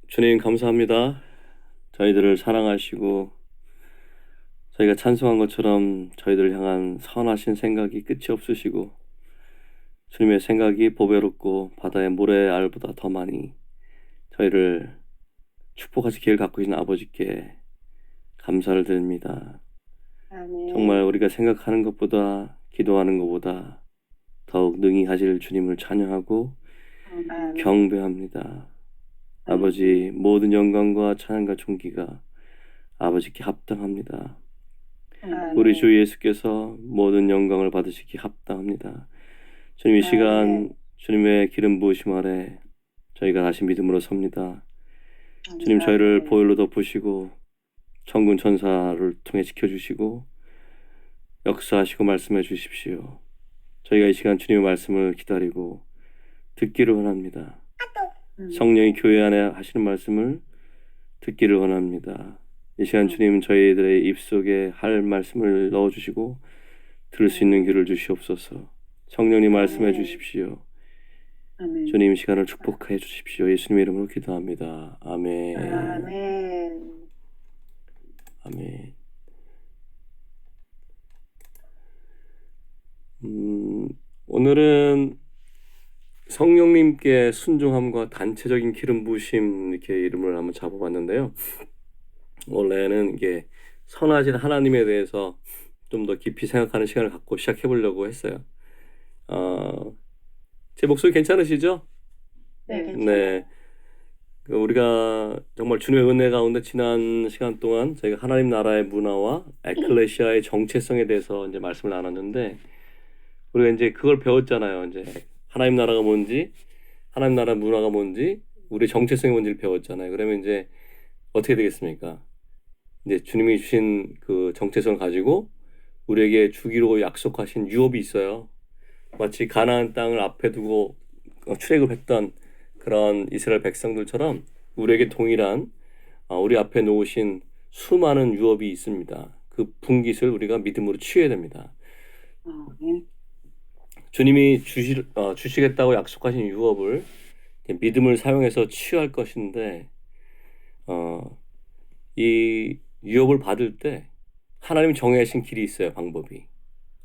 주님 감사합니다. 저희들을 사랑하시고 저희가 찬송한 것처럼 저희들을 향한 선하신 생각이 끝이 없으시고 주님의 생각이 보배롭고 바다의 모래알보다 더 많이 저희를 축복하실 기회를 갖고 계신 아버지께 감사를 드립니다. 정말 아멘. 우리가 생각하는 것보다 기도하는 것보다 더욱 능히 하실 주님을 찬양하고 아멘. 경배합니다. 아버지 모든 영광과 찬양과 존귀가 아버지께 합당합니다. 우리 주 예수께서 모든 영광을 받으시기 합당합니다. 주님 이 시간 주님의 기름 부으심 아래 저희가 다시 믿음으로 섭니다. 주님 저희를 보혈로 덮으시고 천군 천사를 통해 지켜주시고 역사하시고 말씀해 주십시오. 저희가 이 시간 주님의 말씀을 기다리고 듣기를 원합니다. 성령이 교회 안에 하시는 말씀을 듣기를 원합니다. 이 시간 주님 저희들의 입속에 할 말씀을 넣어주시고 들을 수 있는 귀를 주시옵소서. 성령님 말씀해 주십시오. 아멘. 주님 시간을 축복해 주십시오. 예수님의 이름으로 기도합니다. 아멘. 아멘. 아멘. 오늘은 성령님께 순종함과 단체적인 기름 부으심 이렇게 이름을 한번 잡아봤는데요. 원래는 이게 선하신 하나님에 대해서 좀 더 깊이 생각하는 시간을 갖고 시작해 보려고 했어요. 제 목소리 괜찮으시죠? 네, 네. 우리가 정말 주님의 은혜 가운데 지난 시간 동안 저희가 하나님 나라의 문화와 에클레시아의 정체성에 대해서 이제 말씀을 나눴는데 우리가 이제 그걸 배웠잖아요. 이제 하나님 나라가 뭔지, 하나님 나라 문화가 뭔지, 우리의 정체성이 뭔지를 배웠잖아요. 그러면 이제 어떻게 되겠습니까? 이제 주님이 주신 그 정체성을 가지고 우리에게 주기로 약속하신 유업이 있어요. 마치 가나안 땅을 앞에 두고 출애굽을 했던 그런 이스라엘 백성들처럼 우리에게 동일한 우리 앞에 놓으신 수많은 유업이 있습니다. 그 분깃을 우리가 믿음으로 취해야 됩니다. 주님이 주시겠다고 약속하신 유업을 믿음을 사용해서 취할 것인데 이 유업을 받을 때 하나님이 정해진 길이 있어요. 방법이.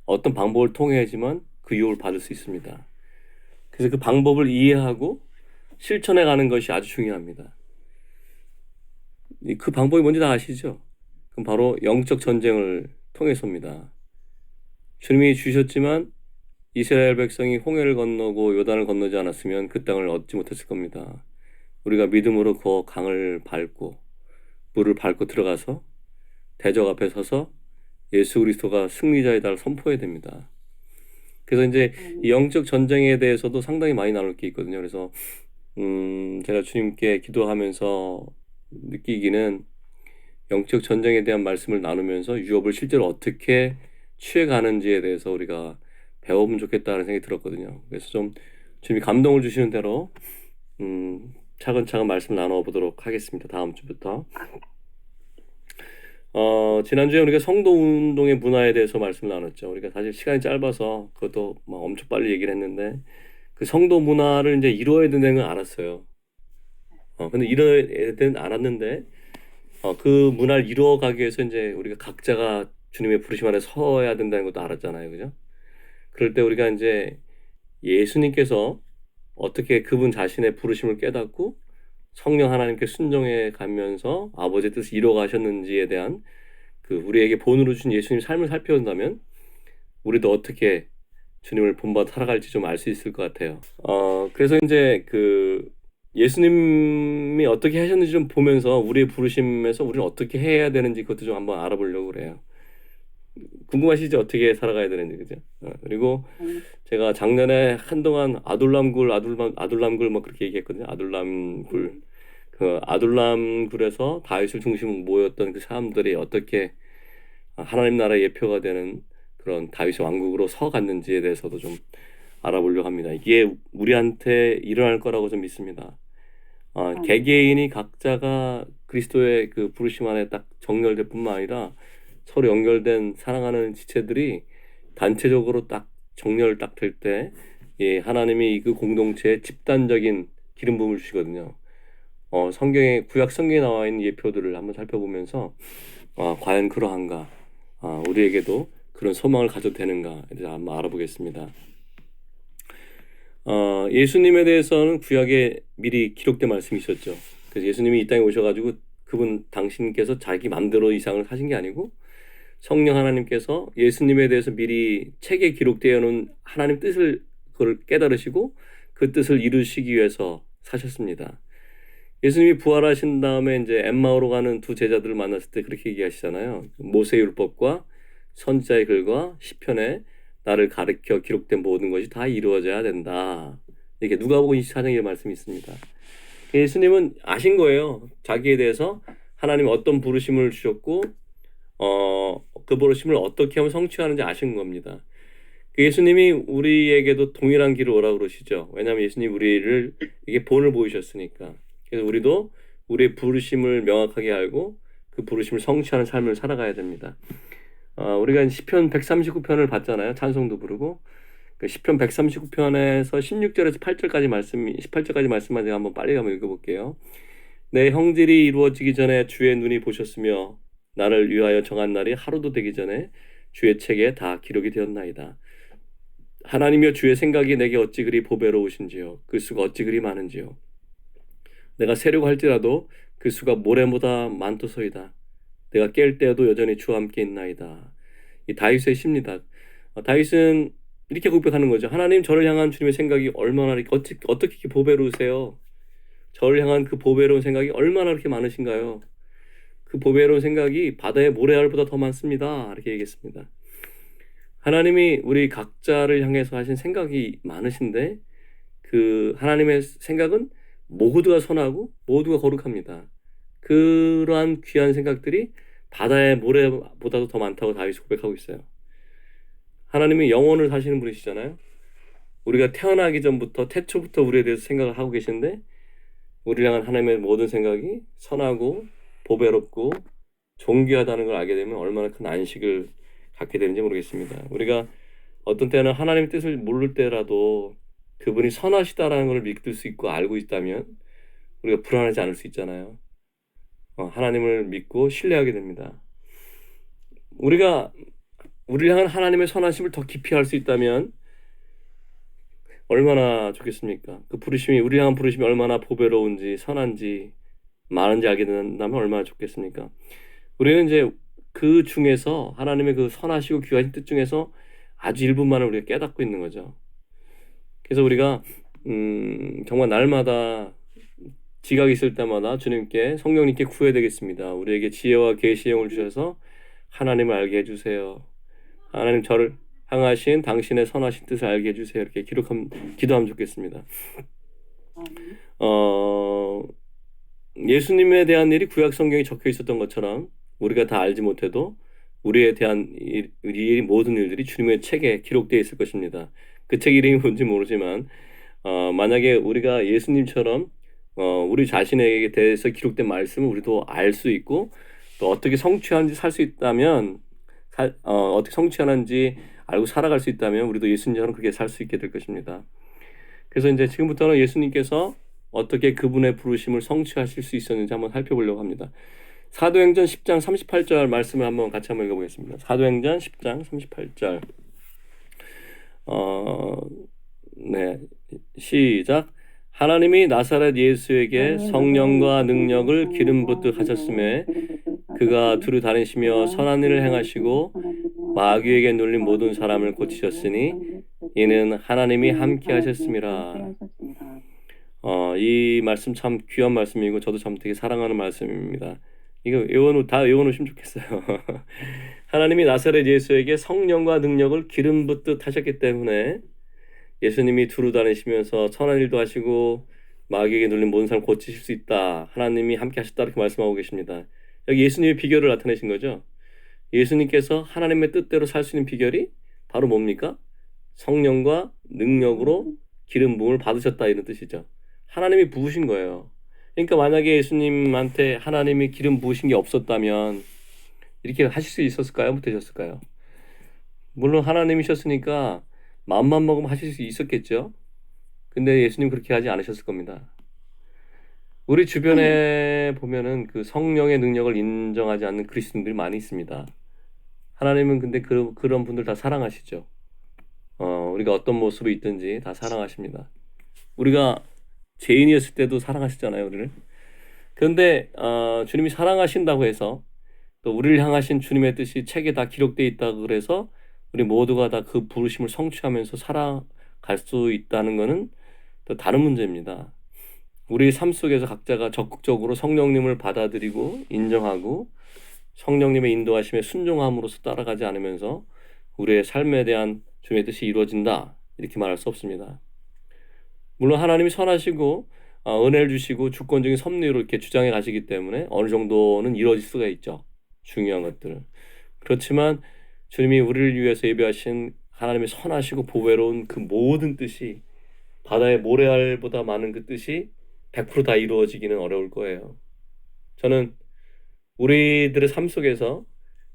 어떤 방법을 통해야지만 그 유업을 받을 수 있습니다. 그래서 그 방법을 이해하고 실천해 가는 것이 아주 중요합니다. 그 방법이 뭔지 다 아시죠? 그럼 바로 영적 전쟁을 통해서입니다. 주님이 주셨지만 이스라엘 백성이 홍해를 건너고 요단을 건너지 않았으면 그 땅을 얻지 못했을 겁니다. 우리가 믿음으로 그 강을 밟고 물을 밟고 들어가서 대적 앞에 서서 예수 그리스도가 승리자이다를 선포해야 됩니다. 그래서 이제 이 영적 전쟁에 대해서도 상당히 많이 나눌 게 있거든요. 그래서 제가 주님께 기도하면서 느끼기는 영적 전쟁에 대한 말씀을 나누면서 유업을 실제로 어떻게 취해가는지에 대해서 우리가 배워보면 좋겠다는 생각이 들었거든요. 그래서 좀 주님이 감동을 주시는 대로 차근차근 말씀 나눠보도록 하겠습니다. 다음 주부터. 지난주에 우리가 성도 운동의 문화에 대해서 말씀을 나눴죠. 우리가 사실 시간이 짧아서 그것도 막 엄청 빨리 얘기를 했는데 그 성도 문화를 이제 이루어야 된다는 걸 알았어요. 근데 이루어야 되는 알았는데 그 문화를 이루어가기 위해서 이제 우리가 각자가 주님의 부르심 안에 서야 된다는 것도 알았잖아요. 그죠? 그럴 때 우리가 이제 예수님께서 어떻게 그분 자신의 부르심을 깨닫고 성령 하나님께 순종해 가면서 아버지의 뜻을 이루어 가셨는지에 대한 그 우리에게 본으로 주신 예수님 삶을 살펴본다면 우리도 어떻게 주님을 본받아 살아갈지 좀 알 수 있을 것 같아요. 그래서 이제 그 예수님이 어떻게 하셨는지 좀 보면서 우리의 부르심에서 우리는 어떻게 해야 되는지 그것도 좀 한번 알아보려고 그래요. 궁금하시죠? 어떻게 살아가야 되는지, 그죠? 그리고 제가 작년에 한동안 아둘람굴 뭐 그렇게 얘기했거든요. 아둘람굴. 그 아둘람굴에서 다윗을 중심으로 모였던 그 사람들이 어떻게 하나님 나라의 예표가 되는 그런 다윗의 왕국으로 서갔는지에 대해서도 좀 알아보려고 합니다. 이게 우리한테 일어날 거라고 좀 믿습니다. 개개인이 각자가 그리스도의 그 부르심 안에 딱 정렬될 뿐만 아니라 서로 연결된 사랑하는 지체들이 단체적으로 딱 정렬 딱 될 때, 예, 하나님이 그 공동체에 집단적인 기름 부음을 주시거든요. 성경에 구약 성경에 나와 있는 예표들을 한번 살펴보면서 과연 그러한가, 우리에게도 그런 소망을 가져도 되는가에 대해서 한번 알아보겠습니다. 예수님에 대해서는 구약에 미리 기록된 말씀이 있었죠. 그래서 예수님이 이 땅에 오셔가지고 그분 당신께서 자기 맘대로 이상을 하신 게 아니고 성령 하나님께서 예수님에 대해서 미리 책에 기록되어 놓은 하나님 뜻을 그걸 깨달으시고 그 뜻을 이루시기 위해서 사셨습니다. 예수님이 부활하신 다음에 이제 엠마오로 가는 두 제자들을 만났을 때 그렇게 얘기하시잖아요. 모세 율법과 선지자의 글과 시편에 나를 가르쳐 기록된 모든 것이 다 이루어져야 된다. 이렇게 누가복음 24장의 말씀이 있습니다. 예수님은 아신 거예요. 자기에 대해서 하나님 어떤 부르심을 주셨고 그 부르심을 어떻게 하면 성취하는지 아신 겁니다. 예수님이 우리에게도 동일한 길을 오라고 그러시죠. 왜냐하면 예수님 우리를 이게 본을 보이셨으니까. 그래서 우리도 우리의 부르심을 명확하게 알고 그 부르심을 성취하는 삶을 살아가야 됩니다. 우리가 시편 139편을 봤잖아요. 찬송도 부르고. 그 시편 139편에서 16절에서 8절까지 말씀, 18절까지 말씀만 제가 한번 빨리 한번 읽어볼게요. 내 형질이 이루어지기 전에 주의 눈이 보셨으며 나를 위하여 정한 날이 하루도 되기 전에 주의 책에 다 기록이 되었나이다. 하나님이여 주의 생각이 내게 어찌 그리 보배로우신지요. 그 수가 어찌 그리 많은지요. 내가 세려고 할지라도 그 수가 모래보다 많도소이다. 내가 깰 때에도 여전히 주와 함께 있나이다. 이 다윗의 시입니다. 다윗은 이렇게 고백하는 거죠. 하나님, 저를 향한 주님의 생각이 얼마나 어떻게 이렇게 보배로우세요? 저를 향한 그 보배로운 생각이 얼마나 그렇게 많으신가요? 그 보배로운 생각이 바다의 모래알보다 더 많습니다. 이렇게 얘기했습니다. 하나님이 우리 각자를 향해서 하신 생각이 많으신데 그 하나님의 생각은 모두가 선하고 모두가 거룩합니다. 그러한 귀한 생각들이 바다의 모래보다도 더 많다고 다윗이 고백하고 있어요. 하나님이 영원을 사시는 분이시잖아요. 우리가 태어나기 전부터 태초부터 우리에 대해서 생각을 하고 계신데 우리를 향한 하나님의 모든 생각이 선하고 보배롭고 존귀하다는 걸 알게 되면 얼마나 큰 안식을 갖게 되는지 모르겠습니다. 우리가 어떤 때는 하나님의 뜻을 모를 때라도 그분이 선하시다라는 걸 믿을 수 있고 알고 있다면 우리가 불안하지 않을 수 있잖아요. 하나님을 믿고 신뢰하게 됩니다. 우리가 우리를 향한 하나님의 선하심을 더 깊이 알 수 있다면 얼마나 좋겠습니까? 그 부르심이 우리 향한 부르심이 얼마나 보배로운지 선한지 많은지 알게 된다면 얼마나 좋겠습니까? 우리는 이제 그 중에서 하나님의 그 선하시고 귀하신 뜻 중에서 아주 일부만을 우리가 깨닫고 있는 거죠. 그래서 우리가 정말 날마다 지각이 있을 때마다 주님께 성령님께 구해야 되겠습니다. 우리에게 지혜와 계시의 영을 주셔서 하나님을 알게 해주세요. 하나님 저를 향하신 당신의 선하신 뜻을 알게 해주세요. 이렇게 기도하면 좋겠습니다. 예수님에 대한 일이 구약 성경에 적혀 있었던 것처럼 우리가 다 알지 못해도 우리에 대한 모든 일들이 주님의 책에 기록되어 있을 것입니다. 그 책 이름이 뭔지 모르지만 만약에 우리가 예수님처럼 우리 자신에게 대해서 기록된 말씀을 우리도 알 수 있고 또 어떻게 성취하는지 살 수 있다면 어떻게 성취하는지 알고 살아갈 수 있다면 우리도 예수님처럼 그렇게 살 수 있게 될 것입니다. 그래서 이제 지금부터는 예수님께서 어떻게 그분의 부르심을 성취하실 수 있었는지 한번 살펴보려고 합니다. 사도행전 10장 38절 말씀을 한번 같이 한번 읽어보겠습니다. 사도행전 10장 38절 네, 시작. 하나님이 나사렛 예수에게 성령과 능력을 기름 붓듯 하셨음에 그가 두루 다니시며 선한 일을 행하시고 마귀에게 눌린 모든 사람을 고치셨으니 이는 하나님이 함께 하셨음이라. 이 말씀 참 귀한 말씀이고 저도 참 되게 사랑하는 말씀입니다. 이거 다 외워놓으시면 좋겠어요. 하나님이 나사렛 예수에게 성령과 능력을 기름 붓듯 하셨기 때문에 예수님이 두루 다니시면서 선한 일도 하시고 마귀에게 눌린 모든 사람을 고치실 수 있다. 하나님이 함께 하셨다 이렇게 말씀하고 계십니다. 여기 예수님의 비결을 나타내신 거죠. 예수님께서 하나님의 뜻대로 살 수 있는 비결이 바로 뭡니까? 성령과 능력으로 기름 부음을 받으셨다 이런 뜻이죠. 하나님이 부으신 거예요. 그러니까 만약에 예수님한테 하나님이 기름 부으신 게 없었다면 이렇게 하실 수 있었을까요? 못하셨을까요? 물론 하나님이셨으니까 마음만 먹으면 하실 수 있었겠죠. 근데 예수님 그렇게 하지 않으셨을 겁니다. 우리 주변에 보면은 그 성령의 능력을 인정하지 않는 그리스도인들이 많이 있습니다. 하나님은 근데 그런 분들 다 사랑하시죠. 우리가 어떤 모습이 있든지 다 사랑하십니다. 우리가 죄인이었을 때도 사랑하시잖아요, 우리를. 그런데 주님이 사랑하신다고 해서 또 우리를 향하신 주님의 뜻이 책에 다 기록되어 있다고 그래서 우리 모두가 다 그 부르심을 성취하면서 살아갈 수 있다는 것은 또 다른 문제입니다. 우리 삶 속에서 각자가 적극적으로 성령님을 받아들이고 인정하고 성령님의 인도하심에 순종함으로써 따라가지 않으면서 우리의 삶에 대한 주님의 뜻이 이루어진다 이렇게 말할 수 없습니다. 물론 하나님이 선하시고 은혜를 주시고 주권적인 섭리로 이렇게 주장해 가시기 때문에 어느 정도는 이루어질 수가 있죠. 중요한 것들은. 그렇지만 주님이 우리를 위해서 예비하신 하나님의 선하시고 보배로운 그 모든 뜻이 바다의 모래알보다 많은 그 뜻이 100%다 이루어지기는 어려울 거예요. 저는 우리들의 삶 속에서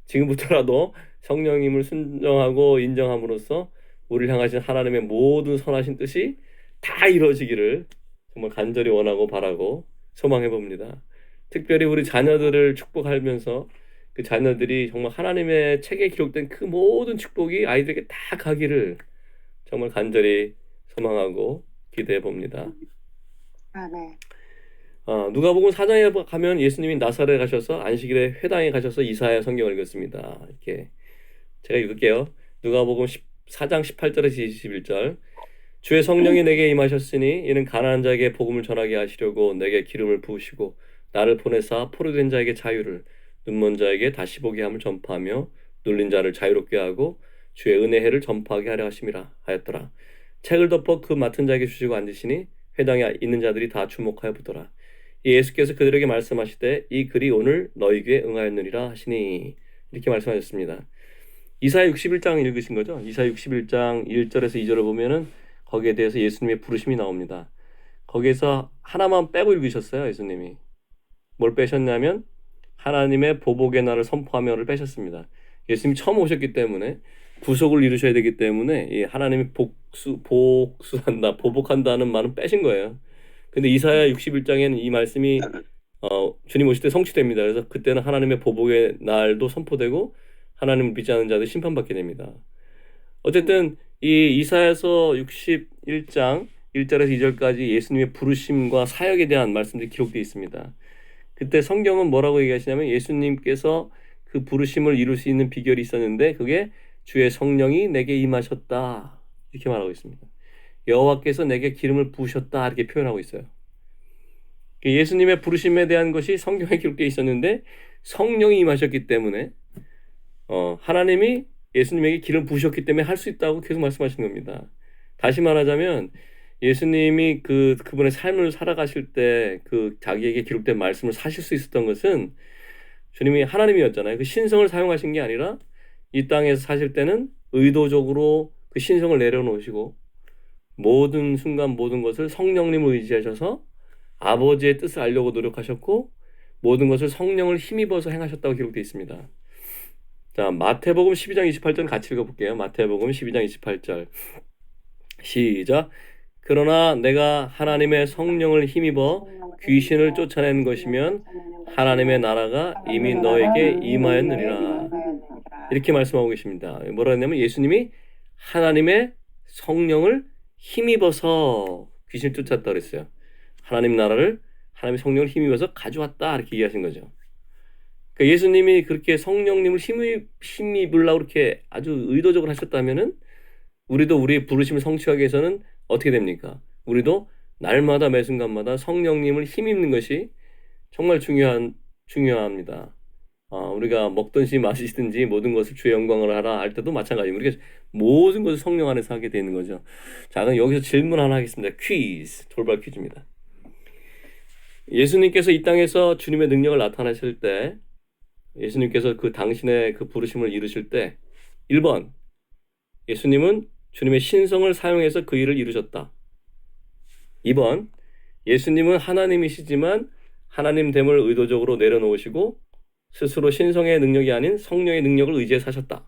지금부터라도 성령님을 순종하고 인정함으로써 우리를 향하신 하나님의 모든 선하신 뜻이 다 이루어지기를 정말 간절히 원하고 바라고 소망해 봅니다. 특별히 우리 자녀들을 축복하면서 그 자녀들이 정말 하나님의 책에 기록된 그 모든 축복이 아이들에게 다 가기를 정말 간절히 소망하고 기대해 봅니다. 아멘. 누가복음 4장에 가면 예수님이 나사렛에 가셔서 안식일에 회당에 가셔서 이사야 성경을 읽었습니다. 이렇게 제가 읽을게요. 누가복음 4장 18절에서 21절. 주의 성령이 내게 임하셨으니 이는 가난한 자에게 복음을 전하게 하시려고 내게 기름을 부으시고 나를 보내사 포로된 자에게 자유를 눈먼 자에게 다시 보게 함을 전파하며 눌린 자를 자유롭게 하고 주의 은혜 해를 전파하게 하려 하심이라 하였더라. 책을 덮어 그 맡은 자에게 주시고 앉으시니 회당에 있는 자들이 다 주목하여 보더라. 예수께서 그들에게 말씀하시되 이 글이 오늘 너희 귀에 응하였느니라 하시니 이렇게 말씀하셨습니다. 이사야 61장 읽으신 거죠? 이사야 61장 1절에서 2절을 보면은 거기에 대해서 예수님의 부르심이 나옵니다. 거기에서 하나만 빼고 읽으셨어요, 예수님이. 뭘 빼셨냐면 하나님의 보복의 날을 선포하며를 빼셨습니다. 예수님이 처음 오셨기 때문에 구속을 이루셔야 되기 때문에 이 하나님이 복수한다, 보복한다는 말은 빼신 거예요. 근데 이사야 61장에는 이 말씀이 주님 오실 때 성취됩니다. 그래서 그때는 하나님의 보복의 날도 선포되고 하나님을 믿지 않는 자들 심판받게 됩니다. 어쨌든 이 이사야서 61장 1절에서 2절까지 예수님의 부르심과 사역에 대한 말씀들이 기록되어 있습니다. 그때 성경은 뭐라고 얘기하시냐면 예수님께서 그 부르심을 이룰 수 있는 비결이 있었는데 그게 주의 성령이 내게 임하셨다 이렇게 말하고 있습니다. 여호와께서 내게 기름을 부으셨다 이렇게 표현하고 있어요. 예수님의 부르심에 대한 것이 성경에 기록되어 있었는데 성령이 임하셨기 때문에 하나님이 예수님에게 기름 부으셨기 때문에 할 수 있다고 계속 말씀하시는 겁니다. 다시 말하자면 예수님이 그분의 삶을 살아가실 때 그 자기에게 기록된 말씀을 사실 수 있었던 것은 주님이 하나님이었잖아요. 그 신성을 사용하신 게 아니라 이 땅에서 사실 때는 의도적으로 그 신성을 내려놓으시고 모든 순간 모든 것을 성령님을 의지하셔서 아버지의 뜻을 알려고 노력하셨고 모든 것을 성령을 힘입어서 행하셨다고 기록되어 있습니다. 자, 마태복음 12장 28절 같이 읽어볼게요. 마태복음 12장 28절 시작. 그러나 내가 하나님의 성령을 힘입어 귀신을 쫓아내는 것이면 하나님의 나라가 이미 너에게 임하였느니라. 이렇게 말씀하고 계십니다. 뭐라 했냐면 예수님이 하나님의 성령을 힘입어서 귀신을 쫓았다 그랬어요. 하나님 나라를 하나님의 성령을 힘입어서 가져왔다 이렇게 얘기하신 거죠. 그러니까 예수님이 그렇게 성령님을 힘입으려고 그렇게 아주 의도적으로 하셨다면은 우리도 우리의 부르심을 성취하기 위해서는 어떻게 됩니까? 우리도 날마다 매 순간마다 성령님을 힘입는 것이 정말 중요합니다. 우리가 먹든지 마시든지 모든 것을 주의 영광을 하라 할 때도 마찬가지입니다. 우리가 모든 것을 성령 안에서 하게 되는 거죠. 자, 그럼 여기서 질문 하나 하겠습니다. 퀴즈, 돌발 퀴즈입니다. 예수님께서 이 땅에서 주님의 능력을 나타내실 때 예수님께서 그 당신의 그 부르심을 이루실 때 1번 예수님은 주님의 신성을 사용해서 그 일을 이루셨다. 2번 예수님은 하나님이시지만 하나님됨을 의도적으로 내려놓으시고 스스로 신성의 능력이 아닌 성령의 능력을 의지해 사셨다.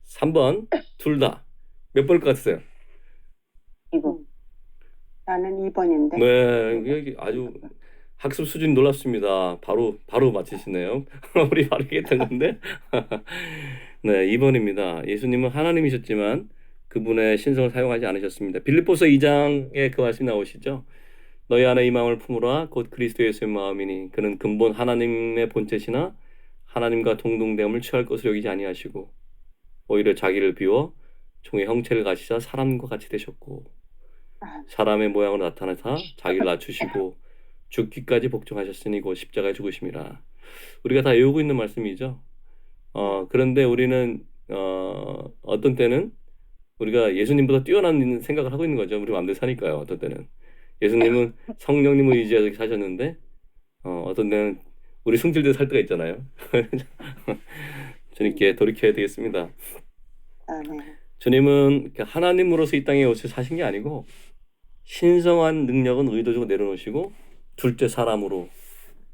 3번 둘 다. 몇 번일 것 같으세요? 2번. 나는 2번인데. 네, 여기 아주 학습 수준이 놀랍습니다. 바로 맞히시네요. 우리 바로 얘기했던 건데. 네, 2번입니다. 예수님은 하나님이셨지만 그분의 신성을 사용하지 않으셨습니다. 빌립보서 2장에 그 말씀이 나오시죠. 너희 안에 이 마음을 품으라 곧 그리스도 예수의 마음이니 그는 근본 하나님의 본체시나 하나님과 동등됨을 취할 것을 여기지 아니하시고 오히려 자기를 비워 종의 형체를 가지사 사람과 같이 되셨고 사람의 모양으로 나타나사 자기를 낮추시고 죽기까지 복종하셨으니 곧 십자가에 죽으심이라. 우리가 다 외우고 있는 말씀이죠. 그런데 우리는 어떤 때는 우리가 예수님보다 뛰어난 생각을 하고 있는 거죠. 우리 마음대로 사니까요. 어떤 때는 예수님은 성령님을 의지해서 사셨는데 어떤 때는 우리 승질대로 살 때가 있잖아요. 주님께 돌이켜야 되겠습니다. 아멘. 주님은 하나님으로서 이 땅에 오셔서 사신 게 아니고 신성한 능력은 의도적으로 내려놓으시고 둘째 사람으로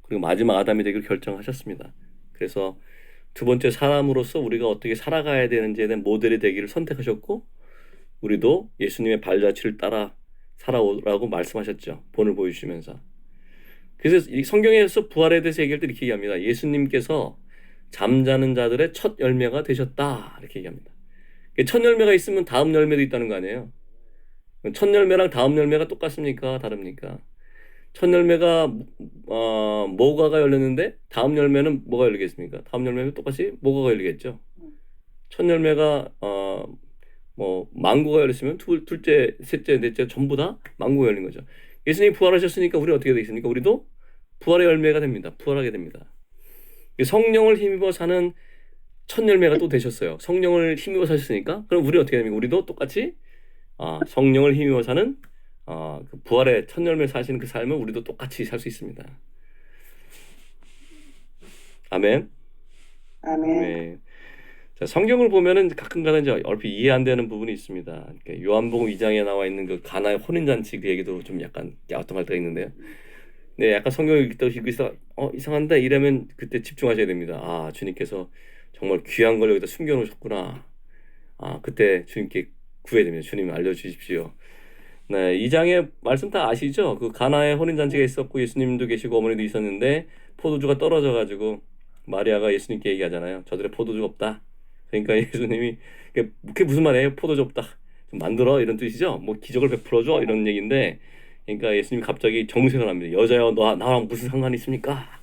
그리고 마지막 아담이 되기로 결정하셨습니다. 그래서 두 번째 사람으로서 우리가 어떻게 살아가야 되는지에 대한 모델이 되기를 선택하셨고 우리도 예수님의 발자취를 따라 살아오라고 말씀하셨죠. 본을 보여주시면서. 그래서 이 성경에서 부활에 대해서 얘기할 때 이렇게 얘기합니다. 예수님께서 잠자는 자들의 첫 열매가 되셨다. 이렇게 얘기합니다. 첫 열매가 있으면 다음 열매도 있다는 거 아니에요. 첫 열매랑 다음 열매가 똑같습니까? 다릅니까? 첫 열매가 모과가 열렸는데 다음 열매는 뭐가 열리겠습니까? 다음 열매는 똑같이 모과가 열리겠죠. 첫 열매가 뭐 망고가 열렸으면 둘째, 셋째, 넷째 전부 다 망고가 열린 거죠. 예수님이 부활하셨으니까 우리 어떻게 되겠습니까? 우리도 부활의 열매가 됩니다. 부활하게 됩니다. 성령을 힘입어 사는 첫 열매가 또 되셨어요. 성령을 힘입어 사셨으니까 그럼 우리 어떻게 됩니까? 우리도 똑같이 성령을 힘입어 사는 그 부활의 첫 열매 사시는 그 삶을 우리도 똑같이 살 수 있습니다. 아멘. 아멘. 네. 자, 성경을 보면은 가끔가다 이제 얼핏 이해 안 되는 부분이 있습니다. 그러니까 요한복음 2장에 나와 있는 그 가나의 혼인잔치 그 얘기도 좀 약간 갸우뚱할 때가 있는데요. 네, 약간 성경을 읽다 보시고 이상한데 이러면 그때 집중하셔야 됩니다. 주님께서 정말 귀한 걸 여기다 숨겨놓으셨구나. 그때 주님께 구해야 됩니다. 주님 알려주십시오. 네, 2장의 말씀 다 아시죠? 그 가나의 혼인잔치가 있었고 예수님도 계시고 어머니도 있었는데 포도주가 떨어져가지고 마리아가 예수님께 얘기하잖아요. 저들의 포도주가 없다. 그러니까 예수님이 그게 무슨 말이에요? 포도주 없다. 좀 만들어 이런 뜻이죠. 뭐 기적을 베풀어줘 이런 얘기인데 그러니까 예수님이 갑자기 정색을 합니다. 여자여 나랑 무슨 상관이 있습니까?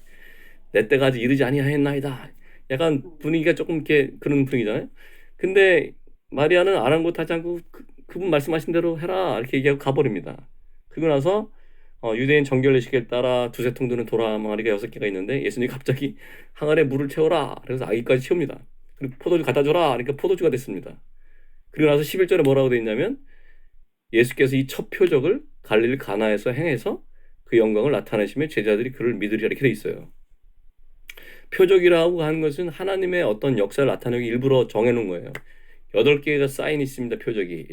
내 때가 아직 이르지 아니하였나이다. 약간 분위기가 조금 이렇게 그런 분위기잖아요. 근데 마리아는 아랑곳하지 않고 그분 말씀하신 대로 해라 이렇게 얘기하고 가버립니다. 그러고 나서 유대인 정결례식에 따라 두세 통 드는 도라 항아리가 6개가 있는데 예수님이 갑자기 항아리에 물을 채워라. 그래서 아기까지 채웁니다. 그리고 포도주 갖다 줘라. 그러니까 포도주가 됐습니다. 그리고 나서 11절에 뭐라고 돼 있냐면 예수께서 이 첫 표적을 갈릴리 가나에서 행해서 그 영광을 나타내시며 제자들이 그를 믿으리라 이렇게 돼 있어요. 표적이라고 하는 것은 하나님의 어떤 역사를 나타내기 일부러 정해놓은 거예요. 8개가 사인이 있습니다. 표적이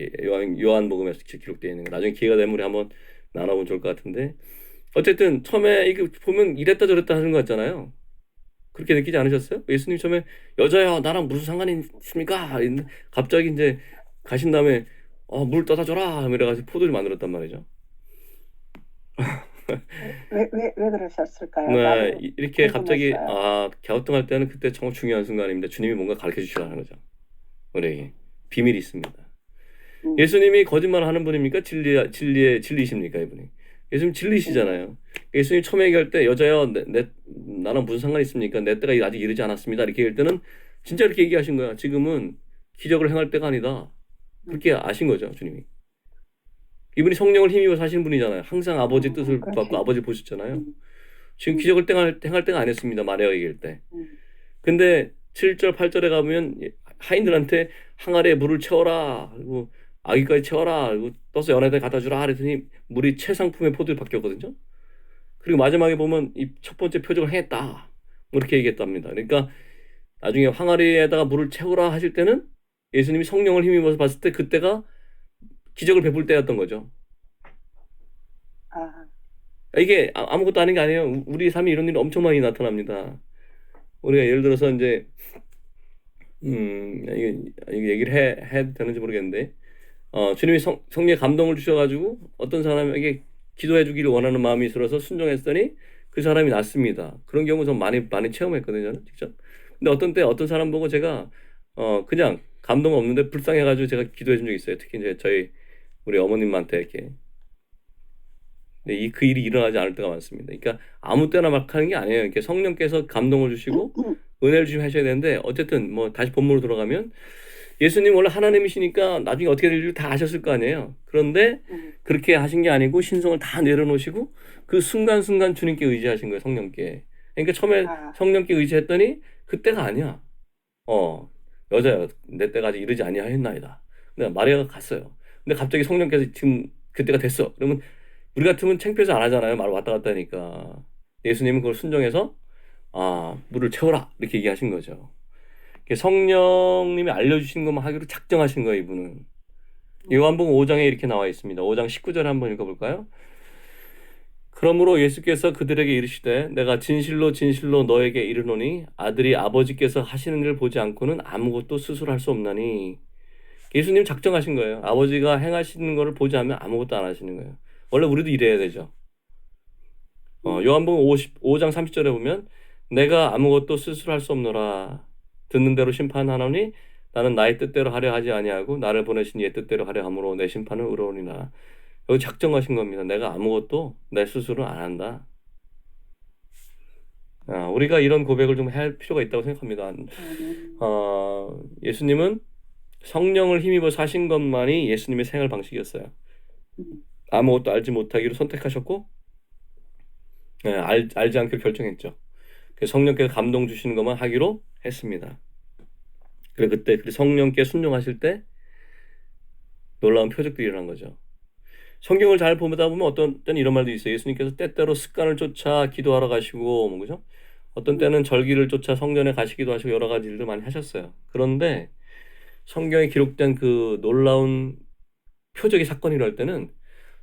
요한복음에서 기록되어 있는 거. 나중에 기회가 되면 우리 한번 나눠보면 좋을 것 같은데 어쨌든 처음에 이거 보면 이랬다 저랬다 하는 거 같잖아요. 그렇게 느끼지 않으셨어요? 예수님 처음에 여자야 나랑 무슨 상관이 있습니까? 갑자기 이제 가신 다음에 물 떠다 줘라 이래가지고 포도를 만들었단 말이죠. 왜 그러셨을까요? 네, 이렇게 갑자기 궁금했어요. 갸우뚱할 때는 그때 정말 중요한 순간입니다. 주님이 뭔가 가르쳐 주시라는 거죠. 우리에게 비밀이 있습니다. 예수님이 거짓말하는 분입니까? 진리십니까 이분이? 예수님 진리시잖아요. 예수님 처음에 얘기할 때 여자여 나랑 무슨 상관이 있습니까? 내 때가 아직 이르지 않았습니다. 이렇게 얘기할 때는 진짜 이렇게 얘기하신 거야. 지금은 기적을 행할 때가 아니다. 그렇게 아신 거죠, 주님이. 이분이 성령을 힘입어 사시는 분이잖아요. 항상 아버지 뜻을 받고 아버지 보셨잖아요. 지금 기적을 행할 때가 아니었습니다. 마리아가 얘기할 때. 근데 7절, 8절에 가보면 하인들한테 항아리에 물을 채워라. 그리고 아기까지 채워라. 그리고 떠서 연회에 갖다 주라. 그랬더니 물이 최상품의 포도에 바뀌었거든요. 그리고 마지막에 보면 이 첫 번째 표적을 행했다. 뭐 이렇게 얘기했답니다. 그러니까 나중에 항아리에다가 물을 채우라 하실 때는 예수님이 성령을 힘입어서 봤을 때 그때가 기적을 베풀 때였던 거죠. 이게 아무것도 아닌 게 아니에요. 우리 삶에 이런 일이 엄청 많이 나타납니다. 우리가 예를 들어서 이제 이게 얘기를 해도 되는지 모르겠는데 주님이 성령의 감동을 주셔가지고 어떤 사람에게 기도해 주기를 원하는 마음이 들어서 순종했더니 그 사람이 낫습니다. 그런 경우 좀 많이 체험했거든요, 저는 직접. 근데 어떤 때 어떤 사람 보고 제가 그냥 감동 없는데 불쌍해가지고 제가 기도해 준 적이 있어요. 특히 이제 저희 우리 어머님한테 이렇게. 근데 그 일이 일어나지 않을 때가 많습니다. 그러니까 아무 때나 막 하는 게 아니에요. 이렇게 성령께서 감동을 주시고 은혜를 주시면 하셔야 되는데 어쨌든 뭐 다시 본문으로 돌아가면 예수님 원래 하나님이시니까 나중에 어떻게 될지 다 아셨을 거 아니에요. 그런데 그렇게 하신 게 아니고 신성을 다 내려놓으시고 그 순간순간 주님께 의지하신 거예요. 성령께. 그러니까 처음에 아, 성령께 의지했더니 그때가 아니야. 여자야. 내 때가 아직 이르지 아니하였나이다. 근데 마리아가 갔어요. 근데 갑자기 성령께서 지금 그때가 됐어. 그러면 우리 같으면 창피해서 안 하잖아요. 말 왔다 갔다 하니까. 예수님은 그걸 순종해서 물을 채워라. 이렇게 얘기하신 거죠. 성령님이 알려주신 것만 하기로 작정하신 거예요, 이분은. 요한복음 5장에 이렇게 나와 있습니다. 5장 19절에 한번 읽어볼까요? 그러므로 예수께서 그들에게 이르시되 내가 진실로 진실로 너에게 이르노니 아들이 아버지께서 하시는 일을 보지 않고는 아무것도 스스로 할 수 없나니. 예수님 작정하신 거예요. 아버지가 행하시는 것을 보지 않으면 아무것도 안 하시는 거예요. 원래 우리도 이래야 되죠. 요한복음 5장 30절에 보면 내가 아무것도 스스로 할 수 없노라. 듣는 대로 심판하노니 나는 나의 뜻대로 하려 하지 아니하고 나를 보내신 이의 뜻대로 하려 함으로 내 심판은 의로우니라. 여기 작정하신 겁니다. 내가 아무것도 내 스스로 안 한다. 우리가 이런 고백을 좀 할 필요가 있다고 생각합니다. 예수님은 성령을 힘입어 사신 것만이 예수님의 생활 방식이었어요. 아무것도 알지 못하기로 선택하셨고 알지 않기로 결정했죠. 그래서 성령께서 감동 주시는 것만 하기로 했습니다. 그래 그때 성령께 순종하실 때 놀라운 표적들이 일어난 거죠. 성경을 잘 보다 보면 어떤 때는 이런 말도 있어요. 예수님께서 때때로 습관을 쫓아 기도하러 가시고 뭐 그죠? 어떤 때는 절기를 쫓아 성전에 가시기도 하시고 여러 가지 일들 많이 하셨어요. 그런데 성경에 기록된 그 놀라운 표적의 사건이 일어날 때는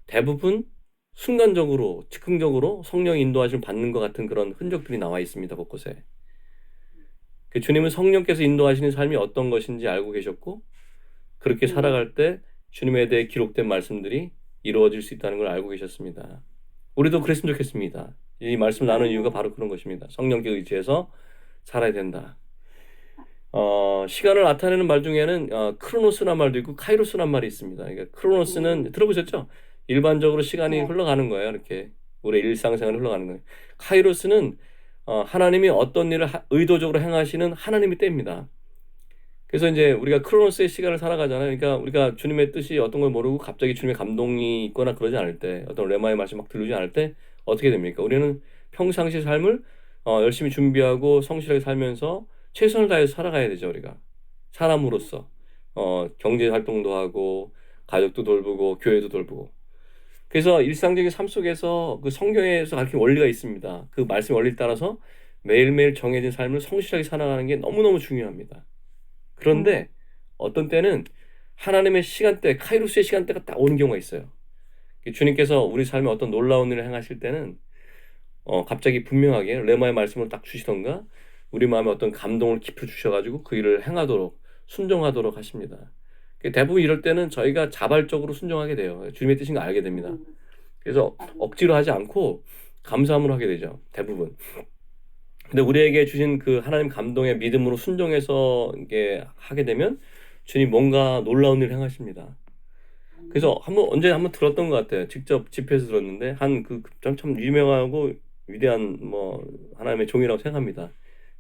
대부분 순간적으로 즉흥적으로 성령 인도하심을 받는 것 같은 그런 흔적들이 나와 있습니다. 곳곳에. 주님은 성령께서 인도하시는 삶이 어떤 것인지 알고 계셨고 그렇게 살아갈 때 주님에 대해 기록된 말씀들이 이루어질 수 있다는 걸 알고 계셨습니다. 우리도 그랬으면 좋겠습니다. 이 말씀을 나눈 이유가 바로 그런 것입니다. 성령께 의지해서 살아야 된다. 시간을 나타내는 말 중에는 크로노스란 말도 있고 카이로스란 말이 있습니다. 그러니까 크로노스는 들어보셨죠? 일반적으로 시간이 네. 흘러가는 거예요. 이렇게 우리 일상생활이 흘러가는 거예요. 카이로스는 하나님이 어떤 일을 의도적으로 행하시는 하나님의 때입니다. 그래서 이제 우리가 크로노스의 시간을 살아가잖아요. 그러니까 우리가 주님의 뜻이 어떤 걸 모르고 갑자기 주님의 감동이 있거나 그러지 않을 때, 어떤 레마의 말씀 막 들리지 않을 때 어떻게 됩니까? 우리는 평상시 삶을 열심히 준비하고 성실하게 살면서 최선을 다해서 살아가야 되죠. 우리가 사람으로서 경제 활동도 하고 가족도 돌보고 교회도 돌보고. 그래서 일상적인 삶 속에서 그 성경에서 가르친 원리가 있습니다. 그 말씀 원리를 따라서 매일매일 정해진 삶을 성실하게 살아가는 게 너무너무 중요합니다. 그런데 어떤 때는 하나님의 시간대, 카이로스의 시간대가 딱 오는 경우가 있어요. 주님께서 우리 삶에 어떤 놀라운 일을 행하실 때는 갑자기 분명하게 레마의 말씀을 딱 주시던가 우리 마음에 어떤 감동을 깊이 주셔가지고 그 일을 행하도록 순종하도록 하십니다. 대부분 이럴 때는 저희가 자발적으로 순종하게 돼요. 주님의 뜻인 걸 알게 됩니다. 그래서 억지로 하지 않고 감사함으로 하게 되죠. 대부분. 근데 우리에게 주신 그 하나님 감동의 믿음으로 순종해서 이게 하게 되면 주님 뭔가 놀라운 일을 행하십니다. 그래서 언제 한번 들었던 것 같아요. 직접 집회에서 들었는데 한 참 유명하고 위대한 뭐 하나님의 종이라고 생각합니다.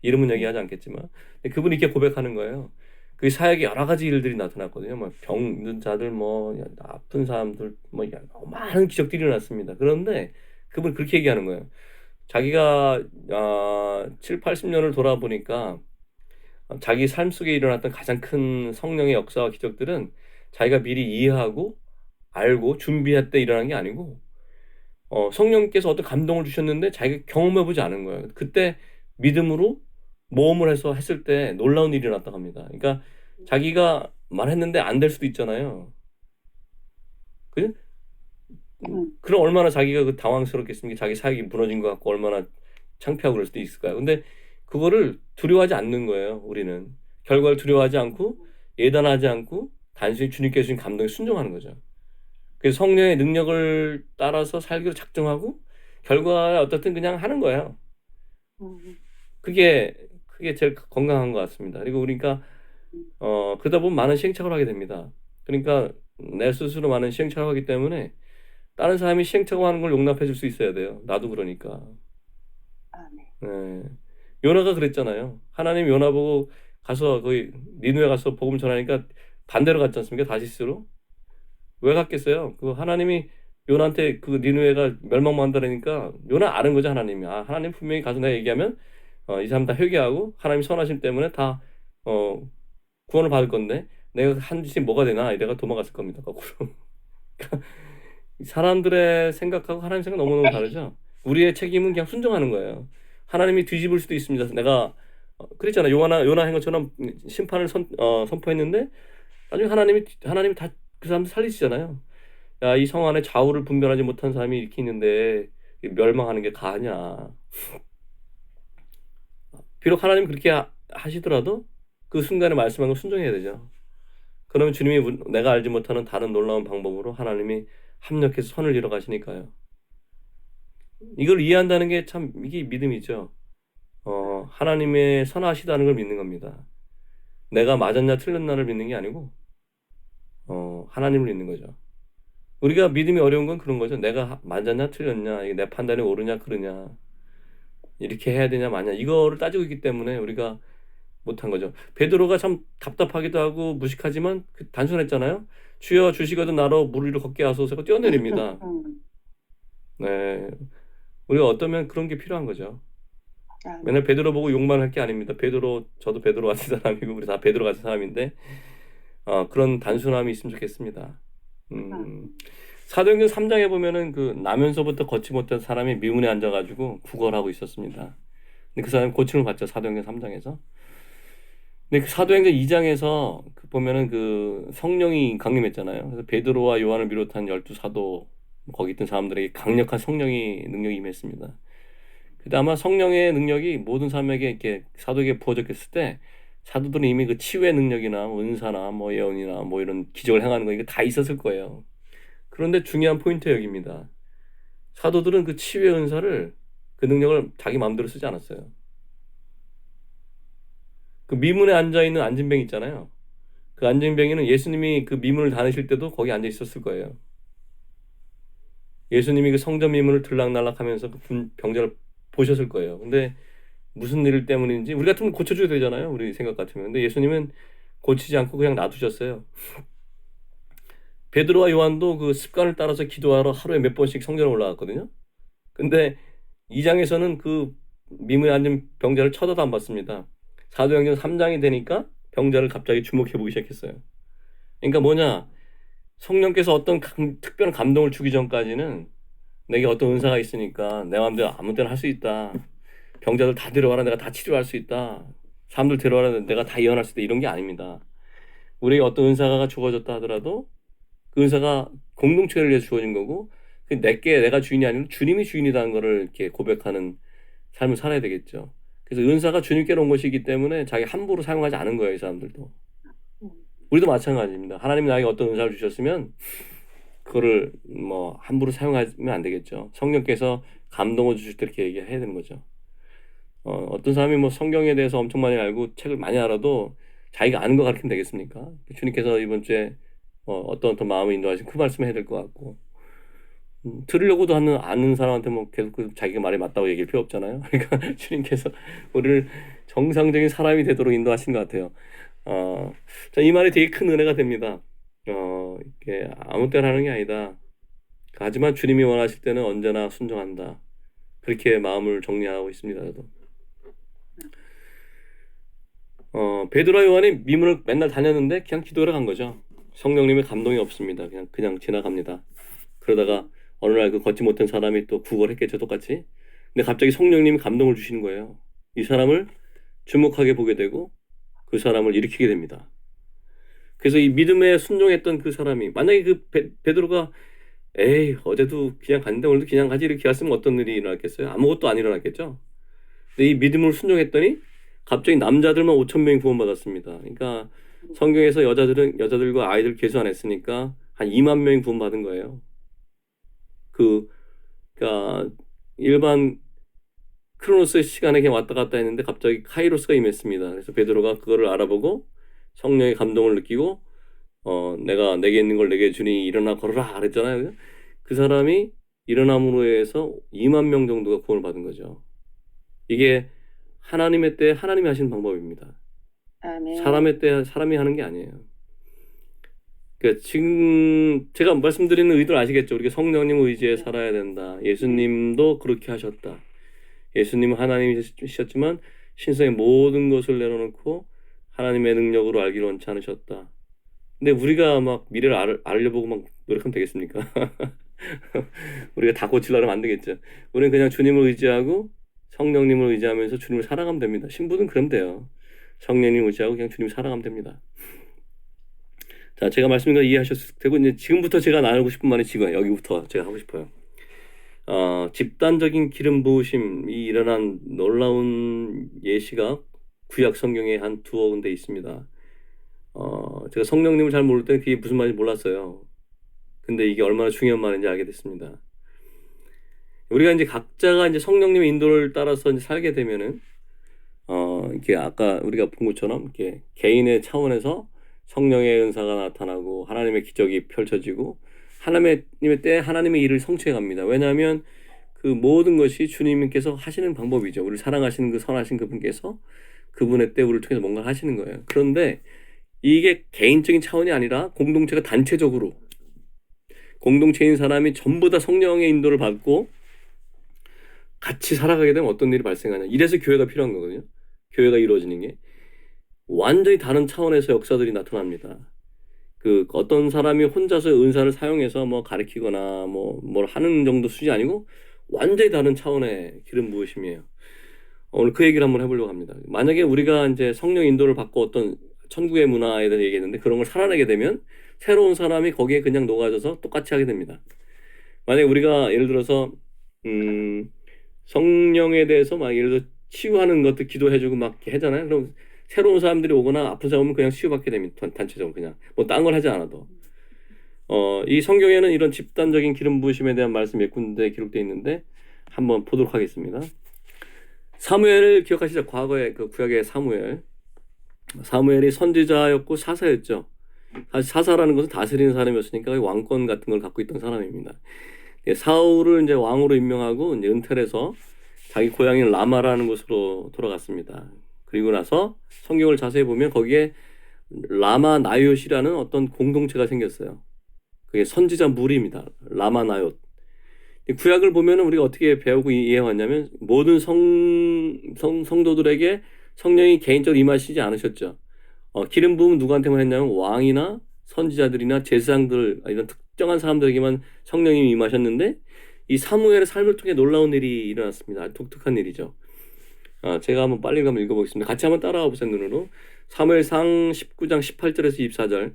이름은 얘기하지 않겠지만 근데 그분이 이렇게 고백하는 거예요. 그 사역에 여러 가지 일들이 나타났거든요. 뭐 병든 자들, 뭐 아픈 사람들, 뭐 많은 기적들이 일어났습니다. 그런데 그분이 그렇게 얘기하는 거예요. 자기가 7, 80년을 돌아보니까 자기 삶 속에 일어났던 가장 큰 성령의 역사와 기적들은 자기가 미리 이해하고 알고 준비할 때 일어난 게 아니고 성령께서 어떤 감동을 주셨는데 자기가 경험해보지 않은 거예요. 그때 믿음으로 모험을 해서 했을 때 놀라운 일이 일어났다고 합니다. 그러니까 자기가 말했는데 안 될 수도 있잖아요. 그죠? 그럼 얼마나 자기가 당황스럽겠습니까? 자기 사역이 무너진 것 같고 얼마나 창피하고 그럴 수도 있을까요? 근데 그거를 두려워하지 않는 거예요. 우리는 결과를 두려워하지 않고 예단하지 않고 단순히 주님께 주신 감동에 순종하는 거죠. 그래서 성령의 능력을 따라서 살기로 작정하고 결과에 어떻든 그냥 하는 거예요. 음, 그게 제일 건강한 것 같습니다. 그리고 우리가 그러다 보면 많은 시행착오를 하게 됩니다. 그러니까 내 스스로 많은 시행착오를 하기 때문에 다른 사람이 시행착오 하는 걸 용납해 줄 수 있어야 돼요. 나도 그러니까. 아멘. 네. 요나가 그랬잖아요. 하나님 요나 보고 가서 거기 니누에 가서 복음 전하니까 반대로 갔지 않습니까? 다시스로. 왜 갔겠어요? 그 하나님이 요나한테 그 니누에가 멸망한다니까 요나 아는 거죠, 하나님이. 아, 하나님 분명히 가서 내가 얘기하면 이 사람 다 회개하고 하나님 선하심 때문에 다 어, 구원을 받을 건데 내가 한 짓이 뭐가 되나 이래가 도망갔을 겁니다. 거꾸로. 사람들의 생각하고 하나님 생각 너무너무 다르죠. 우리의 책임은 그냥 순종하는 거예요. 하나님이 뒤집을 수도 있습니다. 내가 그랬잖아. 요나 한 것처럼 심판을 선포했는데 나중에 하나님이 다 그 사람 살리시잖아요. 야, 이 성 안에 좌우를 분별하지 못한 사람이 이렇게 있는데 멸망하는 게 가냐. 비록 하나님 그렇게 하시더라도 그 순간에 말씀한 걸 순종해야 되죠. 그러면 주님이 내가 알지 못하는 다른 놀라운 방법으로 하나님이 합력해서 선을 이뤄 가시니까요. 이걸 이해한다는 게 참 이게 믿음이죠. 하나님의 선하시다는 걸 믿는 겁니다. 내가 맞았냐 틀렸냐를 믿는 게 아니고 하나님을 믿는 거죠. 우리가 믿음이 어려운 건 그런 거죠. 내가 맞았냐 틀렸냐, 이게 내 판단이 옳으냐 그르냐, 이렇게 해야 되냐 마냐 이거를 따지고 있기 때문에 우리가 못한 거죠. 베드로가 참 답답하기도 하고 무식하지만 단순했잖아요. 주여 주시거든 나로 물 위로 걷게 하소서 뛰어내립니다. 네, 우리가 어떠면 그런 게 필요한 거죠. 아멘. 맨날 베드로 보고 욕만 할 게 아닙니다. 저도 베드로 같은 사람이고 우리 다 베드로 같은 사람인데 그런 단순함이 있으면 좋겠습니다. 사도행전 3장에 보면은 그 나면서부터 걷지 못한 사람이 미문에 앉아가지고 구걸하고 있었습니다. 근데 그 사람이 고침을 받죠. 사도행전 3장에서. 근데 그 사도행전 2장에서 보면은 그 성령이 강림했잖아요. 그래서 베드로와 요한을 비롯한 12사도 거기 있던 사람들에게 강력한 성령이 능력이 임했습니다. 근데 아마 성령의 능력이 모든 사람에게 이렇게 사도에게 부어졌을 때 사도들은 이미 그 치유의 능력이나 은사나 뭐 예언이나 뭐 이런 기적을 행하는 거 이거 다 있었을 거예요. 그런데 중요한 포인트 여기입니다. 사도들은 그 치유의 은사를 그 능력을 자기 마음대로 쓰지 않았어요. 그 미문에 앉아 있는 안진뱅이 있잖아요. 그 안진뱅이는 예수님이 그 미문을 다니실 때도 거기 앉아 있었을 거예요. 예수님이 그 성전 미문을 들락날락하면서 그 병자를 보셨을 거예요. 근데 무슨 일 때문인지 우리 같으면 고쳐줘야 되잖아요. 우리 생각 같으면. 근데 예수님은 고치지 않고 그냥 놔두셨어요. 베드로와 요한도 그 습관을 따라서 기도하러 하루에 몇 번씩 성전에 올라갔거든요. 근데 2장에서는 그 미문에 앉은 병자를 쳐다도 안 봤습니다. 사도행전 3장이 되니까 병자를 갑자기 주목해 보기 시작했어요. 그러니까 뭐냐? 성령께서 어떤 특별한 감동을 주기 전까지는 내게 어떤 은사가 있으니까 내 마음대로 아무 때나 할 수 있다. 병자들 다 데려와라 내가 다 치료할 수 있다. 사람들 데려와라 내가 다 예언할 수 있다. 이런 게 아닙니다. 우리에게 어떤 은사가 주어졌다 하더라도 그 은사가 공동체를 위해서 주어진 거고 내가 주인이 아니라 주님이 주인이라는 거를 이렇게 고백하는 삶을 살아야 되겠죠. 그래서 은사가 주님께로 온 것이기 때문에 자기 함부로 사용하지 않은 거예요, 이 사람들도. 우리도 마찬가지입니다. 하나님이 나에게 어떤 은사를 주셨으면 그거를 뭐 함부로 사용하면 안 되겠죠. 성령께서 감동을 주실 때 이렇게 얘기해야 되는 거죠. 어떤 사람이 뭐 성경에 대해서 엄청 많이 알고 책을 많이 알아도 자기가 아는 거 가르치면 되겠습니까? 주님께서 이번 주에 어떤 마음을 인도하시면 그 말씀 해야 될 것 같고 들으려고도 아는 사람한테 뭐 계속 자기가 말이 맞다고 얘기할 필요 없잖아요. 그러니까 주님께서 우리를 정상적인 사람이 되도록 인도하신 것 같아요. 이 말이 되게 큰 은혜가 됩니다. 이게 아무 때나 하는 게 아니다. 하지만 주님이 원하실 때는 언제나 순종한다. 그렇게 마음을 정리하고 있습니다. 저도. 베드로와 요한이 미문을 맨날 다녔는데 그냥 기도하러 간 거죠. 성령님의 감동이 없습니다. 그냥 지나갑니다. 그러다가 어느 날 그 걷지 못한 사람이 또 구걸했겠죠, 똑같이. 근데 갑자기 성령님이 감동을 주시는 거예요. 이 사람을 주목하게 보게 되고 그 사람을 일으키게 됩니다. 그래서 이 믿음에 순종했던 그 사람이 만약에 그 베드로가 에이 어제도 그냥 갔는데 오늘도 그냥 가지 이렇게 갔으면 어떤 일이 일어났겠어요? 아무것도 안 일어났겠죠. 근데 이 믿음을 순종했더니 갑자기 남자들만 5천 명이 구원받았습니다. 그러니까 성경에서 여자들과 아이들 계수 안 했으니까 한 2만 명이 구원받은 거예요. 그러니까 일반 크로노스의 시간에 그냥 왔다 갔다 했는데 갑자기 카이로스가 임했습니다. 그래서 베드로가 그거를 알아보고 성령의 감동을 느끼고 내가 내게 있는 걸 내게 주니 일어나 걸어라 그랬잖아요. 그 사람이 일어남으로 해서 2만 명 정도가 구원을 받은 거죠. 이게 하나님의 때 하나님이 하시는 방법입니다. 아멘. 사람의 때 사람이 하는 게 아니에요. 그러니까 지금 제가 말씀드리는 의도를 아시겠죠? 우리가 성령님 의지에 살아야 된다. 예수님도 그렇게 하셨다. 예수님은 하나님이셨지만 신성의 모든 것을 내려놓고 하나님의 능력으로 알기를 원치 않으셨다. 근데 우리가 막 미래를 알려보고 막 노력하면 되겠습니까? 우리가 다 고치려면 안 되겠죠. 우리는 그냥 주님을 의지하고 성령님을 의지하면서 주님을 사랑하면 됩니다. 신부는 그러면 돼요. 성령님 의지하고 그냥 주님을 사랑하면 됩니다. 자, 제가 말씀드린 거 이해하셨을 테고 이제 지금부터 제가 나누고 싶은 말이 지금 여기부터 제가 하고 싶어요. 집단적인 기름 부으심이 일어난 놀라운 예시가 구약 성경에 한 두어 군데 있습니다. 제가 성령님을 잘 모를 때는 그게 무슨 말인지 몰랐어요. 근데 이게 얼마나 중요한 말인지 알게 됐습니다. 우리가 이제 각자가 이제 성령님의 인도를 따라서 이제 살게 되면은, 이렇게 아까 우리가 본 것처럼 이렇게 개인의 차원에서 성령의 은사가 나타나고 하나님의 기적이 펼쳐지고 하나님의 때 하나님의 일을 성취해 갑니다. 왜냐하면 그 모든 것이 주님께서 하시는 방법이죠. 우리를 사랑하시는 그 선하신 그분께서 그분의 때 우리를 통해서 뭔가 하시는 거예요. 그런데 이게 개인적인 차원이 아니라 공동체가 단체적으로 공동체인 사람이 전부 다 성령의 인도를 받고 같이 살아가게 되면 어떤 일이 발생하냐. 이래서 교회가 필요한 거거든요. 교회가 이루어지는 게 완전히 다른 차원에서 역사들이 나타납니다. 그 어떤 사람이 혼자서 은사를 사용해서 뭐 가르치거나 뭘 하는 정도 수준이 아니고 완전히 다른 차원의 기름 부으심이에요. 오늘 그 얘기를 한번 해보려고 합니다. 만약에 우리가 이제 성령 인도를 받고 어떤 천국의 문화에 대해서 얘기했는데 그런 걸 살아내게 되면 새로운 사람이 거기에 그냥 녹아져서 똑같이 하게 됩니다. 만약에 우리가 예를 들어서 성령에 대해서 막 예를 들어 치유하는 것도 기도해주고 막 이렇게 하잖아요. 그럼 새로운 사람들이 오거나 아픈 사람 오면 그냥 치유받게 됩니다. 단체적으로 그냥 뭐 딴 걸 하지 않아도. 이 성경에는 이런 집단적인 기름 부으심에 대한 말씀이 몇 군데 기록되어 있는데 한번 보도록 하겠습니다. 사무엘을 기억하시죠? 과거에 그 구약의 사무엘이 선지자였고 사사였죠. 사실 사사라는 것은 다스리는 사람이었으니까 왕권 같은 걸 갖고 있던 사람입니다. 사울을 이제 왕으로 임명하고 이제 은퇴를 해서 자기 고향인 라마라는 곳으로 돌아갔습니다. 그리고 나서 성경을 자세히 보면 거기에 라마 나요시라는 어떤 공동체가 생겼어요. 그게 선지자 무리입니다. 라마 나요. 구약을 보면 우리가 어떻게 배우고 이해해왔냐면 모든 성도들에게 성령이 개인적으로 임하시지 않으셨죠. 기름 부음 누구한테만 했냐면 왕이나 선지자들이나 제사장들 이런 특정한 사람들에게만 성령이 임하셨는데 이 사무엘의 삶을 통해 놀라운 일이 일어났습니다. 아주 독특한 일이죠. 제가 한번 빨리 한번 읽어보겠습니다. 같이 한번 따라와 보세요. 눈으로. 사무엘상 19장 18절에서 24절.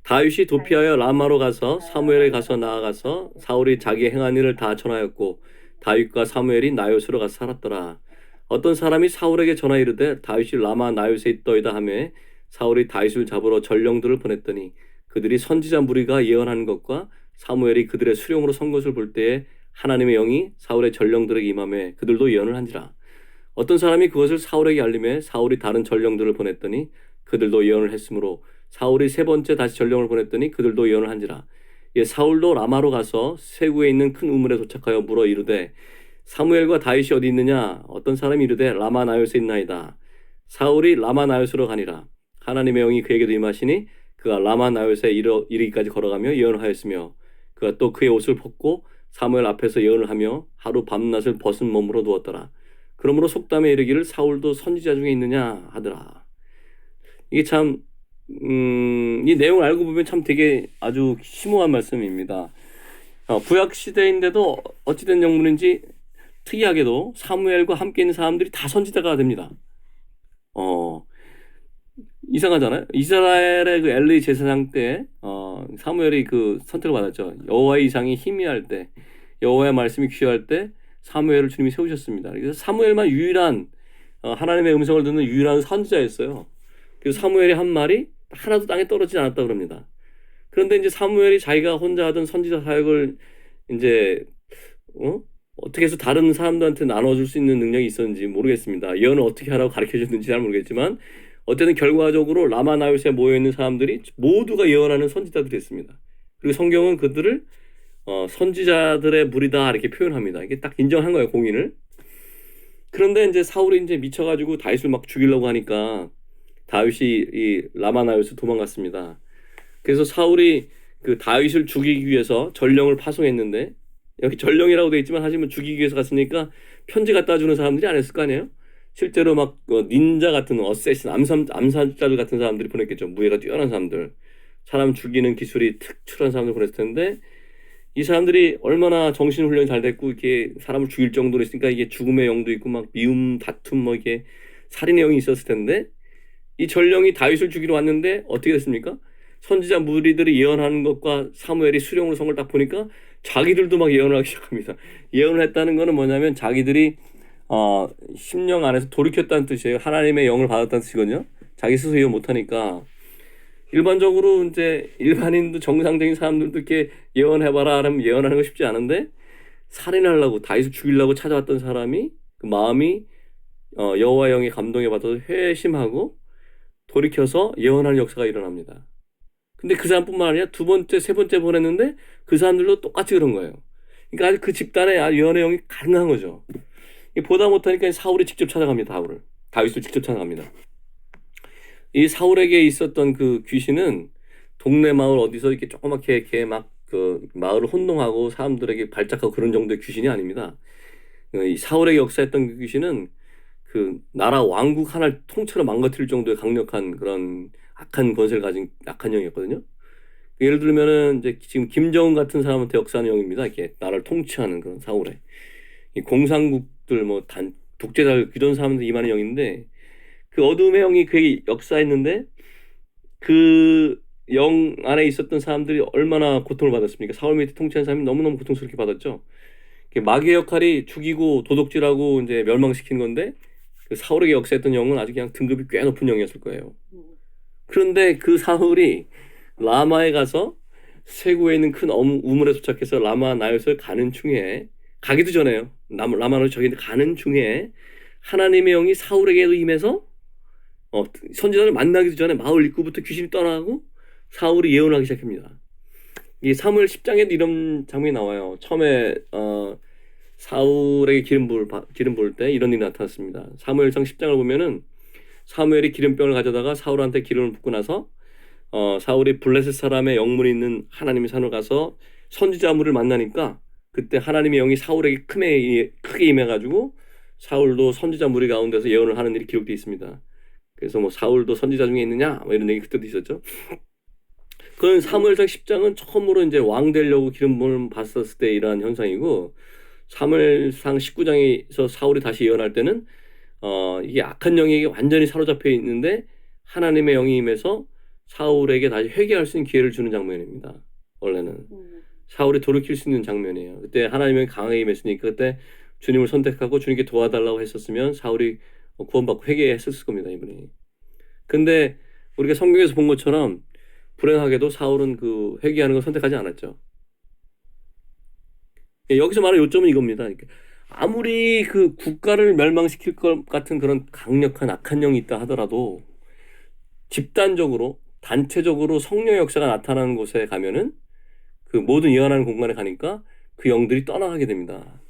다윗이 도피하여 라마로 가서 사무엘에 가서 나아가서 사울이 자기 행한 일을 다 전하였고 다윗과 사무엘이 나요스로 가서 살았더라. 어떤 사람이 사울에게 전하 이르되 다윗이 라마 나요스에 있더이다 하매 사울이 다윗을 잡으러 전령들을 보냈더니 그들이 선지자 무리가 예언한 것과 사무엘이 그들의 수령으로 선 것을 볼 때에 하나님의 영이 사울의 전령들에게 임하매 그들도 예언을 한지라. 어떤 사람이 그것을 사울에게 알림해 사울이 다른 전령들을 보냈더니 그들도 예언을 했으므로 사울이 세 번째 다시 전령을 보냈더니 그들도 예언을 한지라. 사울도 라마로 가서 세구에 있는 큰 우물에 도착하여 물어 이르되 사무엘과 다윗이 어디 있느냐? 어떤 사람이 이르되 라마 나요스에 있나이다. 사울이 라마 나요스로 가니라. 하나님의 영이 그에게도 임하시니 그가 라마 나요스에 이르기까지 걸어가며 예언을 하였으며 그가 또 그의 옷을 벗고 사무엘 앞에서 예언을 하며 하루 밤낮을 벗은 몸으로 누웠더라. 그러므로 속담에 이르기를 사울도 선지자 중에 있느냐 하더라. 이게 참 이 내용을 알고 보면 참 되게 아주 심오한 말씀입니다. 구약 시대인데도 어찌된 영문인지 특이하게도 사무엘과 함께 있는 사람들이 다 선지자가 됩니다. 이상하잖아요. 이스라엘의 그 엘리 제사장 때 사무엘이 그 선택을 받았죠. 여호와의 이상이 희미할 때, 여호와의 말씀이 귀할 때 사무엘을 주님이 세우셨습니다. 그래서 사무엘만 유일한 하나님의 음성을 듣는 유일한 선지자였어요. 그래서 사무엘이 한 말이 하나도 땅에 떨어지지 않았다 그럽니다. 그런데 이제 사무엘이 자기가 혼자 하던 선지자 사역을 이제 어떻게 해서 다른 사람들한테 나눠줄 수 있는 능력이 있었는지 모르겠습니다. 예언을 어떻게 하라고 가르쳐줬는지 잘 모르겠지만 어쨌든 결과적으로 라마나요스에 모여있는 사람들이 모두가 예언하는 선지자들이었습니다. 그리고 성경은 그들을 선지자들의 무리다 이렇게 표현합니다. 이게 딱 인정한 거예요, 공인을. 그런데 이제 사울이 이제 미쳐가지고 다윗을 막 죽이려고 하니까 다윗이 이 라마나요스 도망갔습니다. 그래서 사울이 그 다윗을 죽이기 위해서 전령을 파송했는데 여기 전령이라고 돼 있지만 하지만 죽이기 위해서 갔으니까 편지 갖다 주는 사람들이 아니었을 거 아니에요? 실제로 막 닌자 같은 어쌔신 암살자들 같은 사람들이 보냈겠죠. 무예가 뛰어난 사람들, 사람 죽이는 기술이 특출한 사람들 보냈을 텐데 이 사람들이 얼마나 정신훈련이 잘 됐고 이렇게 사람을 죽일 정도로 있으니까 이게 죽음의 영도 있고 막 미움, 다툼 뭐 이게 살인의 영이 있었을 텐데 이 전령이 다윗을 죽이러 왔는데 어떻게 됐습니까? 선지자 무리들이 예언하는 것과 사무엘이 수령으로 선 걸 딱 보니까 자기들도 막 예언을 하기 시작합니다. 예언을 했다는 거는 뭐냐면 자기들이 심령 안에서 돌이켰다는 뜻이에요. 하나님의 영을 받았다는 뜻이거든요. 자기 스스로 예언 못하니까 일반적으로 이제 일반인도 정상적인 사람들도 이렇게 예언해봐라 하면 예언하는 거 쉽지 않은데 살인하려고 다윗을 죽이려고 찾아왔던 사람이 그 마음이 여호와 영의 감동에 받아서 회심하고 돌이켜서 예언하는 역사가 일어납니다. 근데 그 사람뿐만 아니라 두 번째, 세 번째 보냈는데 그 사람들도 똑같이 그런 거예요. 그러니까 아주 그 집단에 예언의 영이 가능한 거죠. 보다 못하니까 사울이 직접 찾아갑니다. 다윗을 직접 찾아갑니다. 이 사울에게 있었던 그 귀신은 동네 마을 어디서 이렇게 조그맣게 이렇게 막 그 마을을 혼동하고 사람들에게 발작하고 그런 정도의 귀신이 아닙니다. 이 사울에게 역사했던 그 귀신은 그 나라 왕국 하나를 통째로 망가뜨릴 정도의 강력한 그런 악한 권세를 가진 악한 영이었거든요. 예를 들면은 이제 지금 김정은 같은 사람한테 역사하는 영입니다. 이렇게 나라를 통치하는 그런 사울에 이 공산국들 뭐 독재자 이런 사람들 임하는 영인데 그 어둠의 영이 그에게 역사했는데 그 영 안에 있었던 사람들이 얼마나 고통을 받았습니까? 사울 밑에 통치한 사람이 너무너무 고통스럽게 받았죠. 마귀의 역할이 죽이고 도둑질하고 이제 멸망시키는 건데 그 사울에게 역사했던 영은 아주 그냥 등급이 꽤 높은 영이었을 거예요. 그런데 그 사울이 라마에 가서 세구에 있는 큰 우물에 도착해서 라마 나요스를 가는 중에 가기도 전에요. 라마로 저기 가는 중에 하나님의 영이 사울에게도 임해서 선지자를 만나기도 전에 마을 입구부터 귀신이 떠나고 사울이 예언하기 시작합니다. 이 사무엘 10장에도 이런 장면이 나와요. 처음에 사울에게 기름 부을 때 이런 일이 나타났습니다. 사무엘상 10장을 보면은 사무엘이 기름병을 가져다가 사울한테 기름을 붓고 나서 사울이 블레셋 사람의 영문이 있는 하나님의 산을 가서 선지자물을 만나니까 그때 하나님의 영이 사울에게 크게 임해가지고 사울도 선지자 무리 가운데서 예언을 하는 일이 기록되어 있습니다. 그래서 뭐 사울도 선지자 중에 있느냐 뭐 이런 얘기 그때도 있었죠. 그건 사무엘상 10장은 처음으로 이제 왕 되려고 기름을 받았을 때 이러한 현상이고 사무엘상 19장에서 사울이 다시 예언할 때는 이게 악한 영에게 완전히 사로잡혀 있는데 하나님의 영이 임해서 사울에게 다시 회개할 수 있는 기회를 주는 장면입니다. 원래는 사울이 돌이킬 수 있는 장면이에요. 그때 하나님의 강하게 임했으니까 그때 주님을 선택하고 주님께 도와달라고 했었으면 사울이 구원받고 회개했을 겁니다. 이분이. 근데 우리가 성경에서 본 것처럼 불행하게도 사울은 그 회개하는 걸 선택하지 않았죠. 여기서 말하는 요점은 이겁니다. 아무리 그 국가를 멸망시킬 것 같은 그런 강력한 악한 영이 있다 하더라도 집단적으로 단체적으로 성령의 역사가 나타나는 곳에 가면은 그 모든 예언하는 공간에 가니까 그 영들이 떠나가게 됩니다.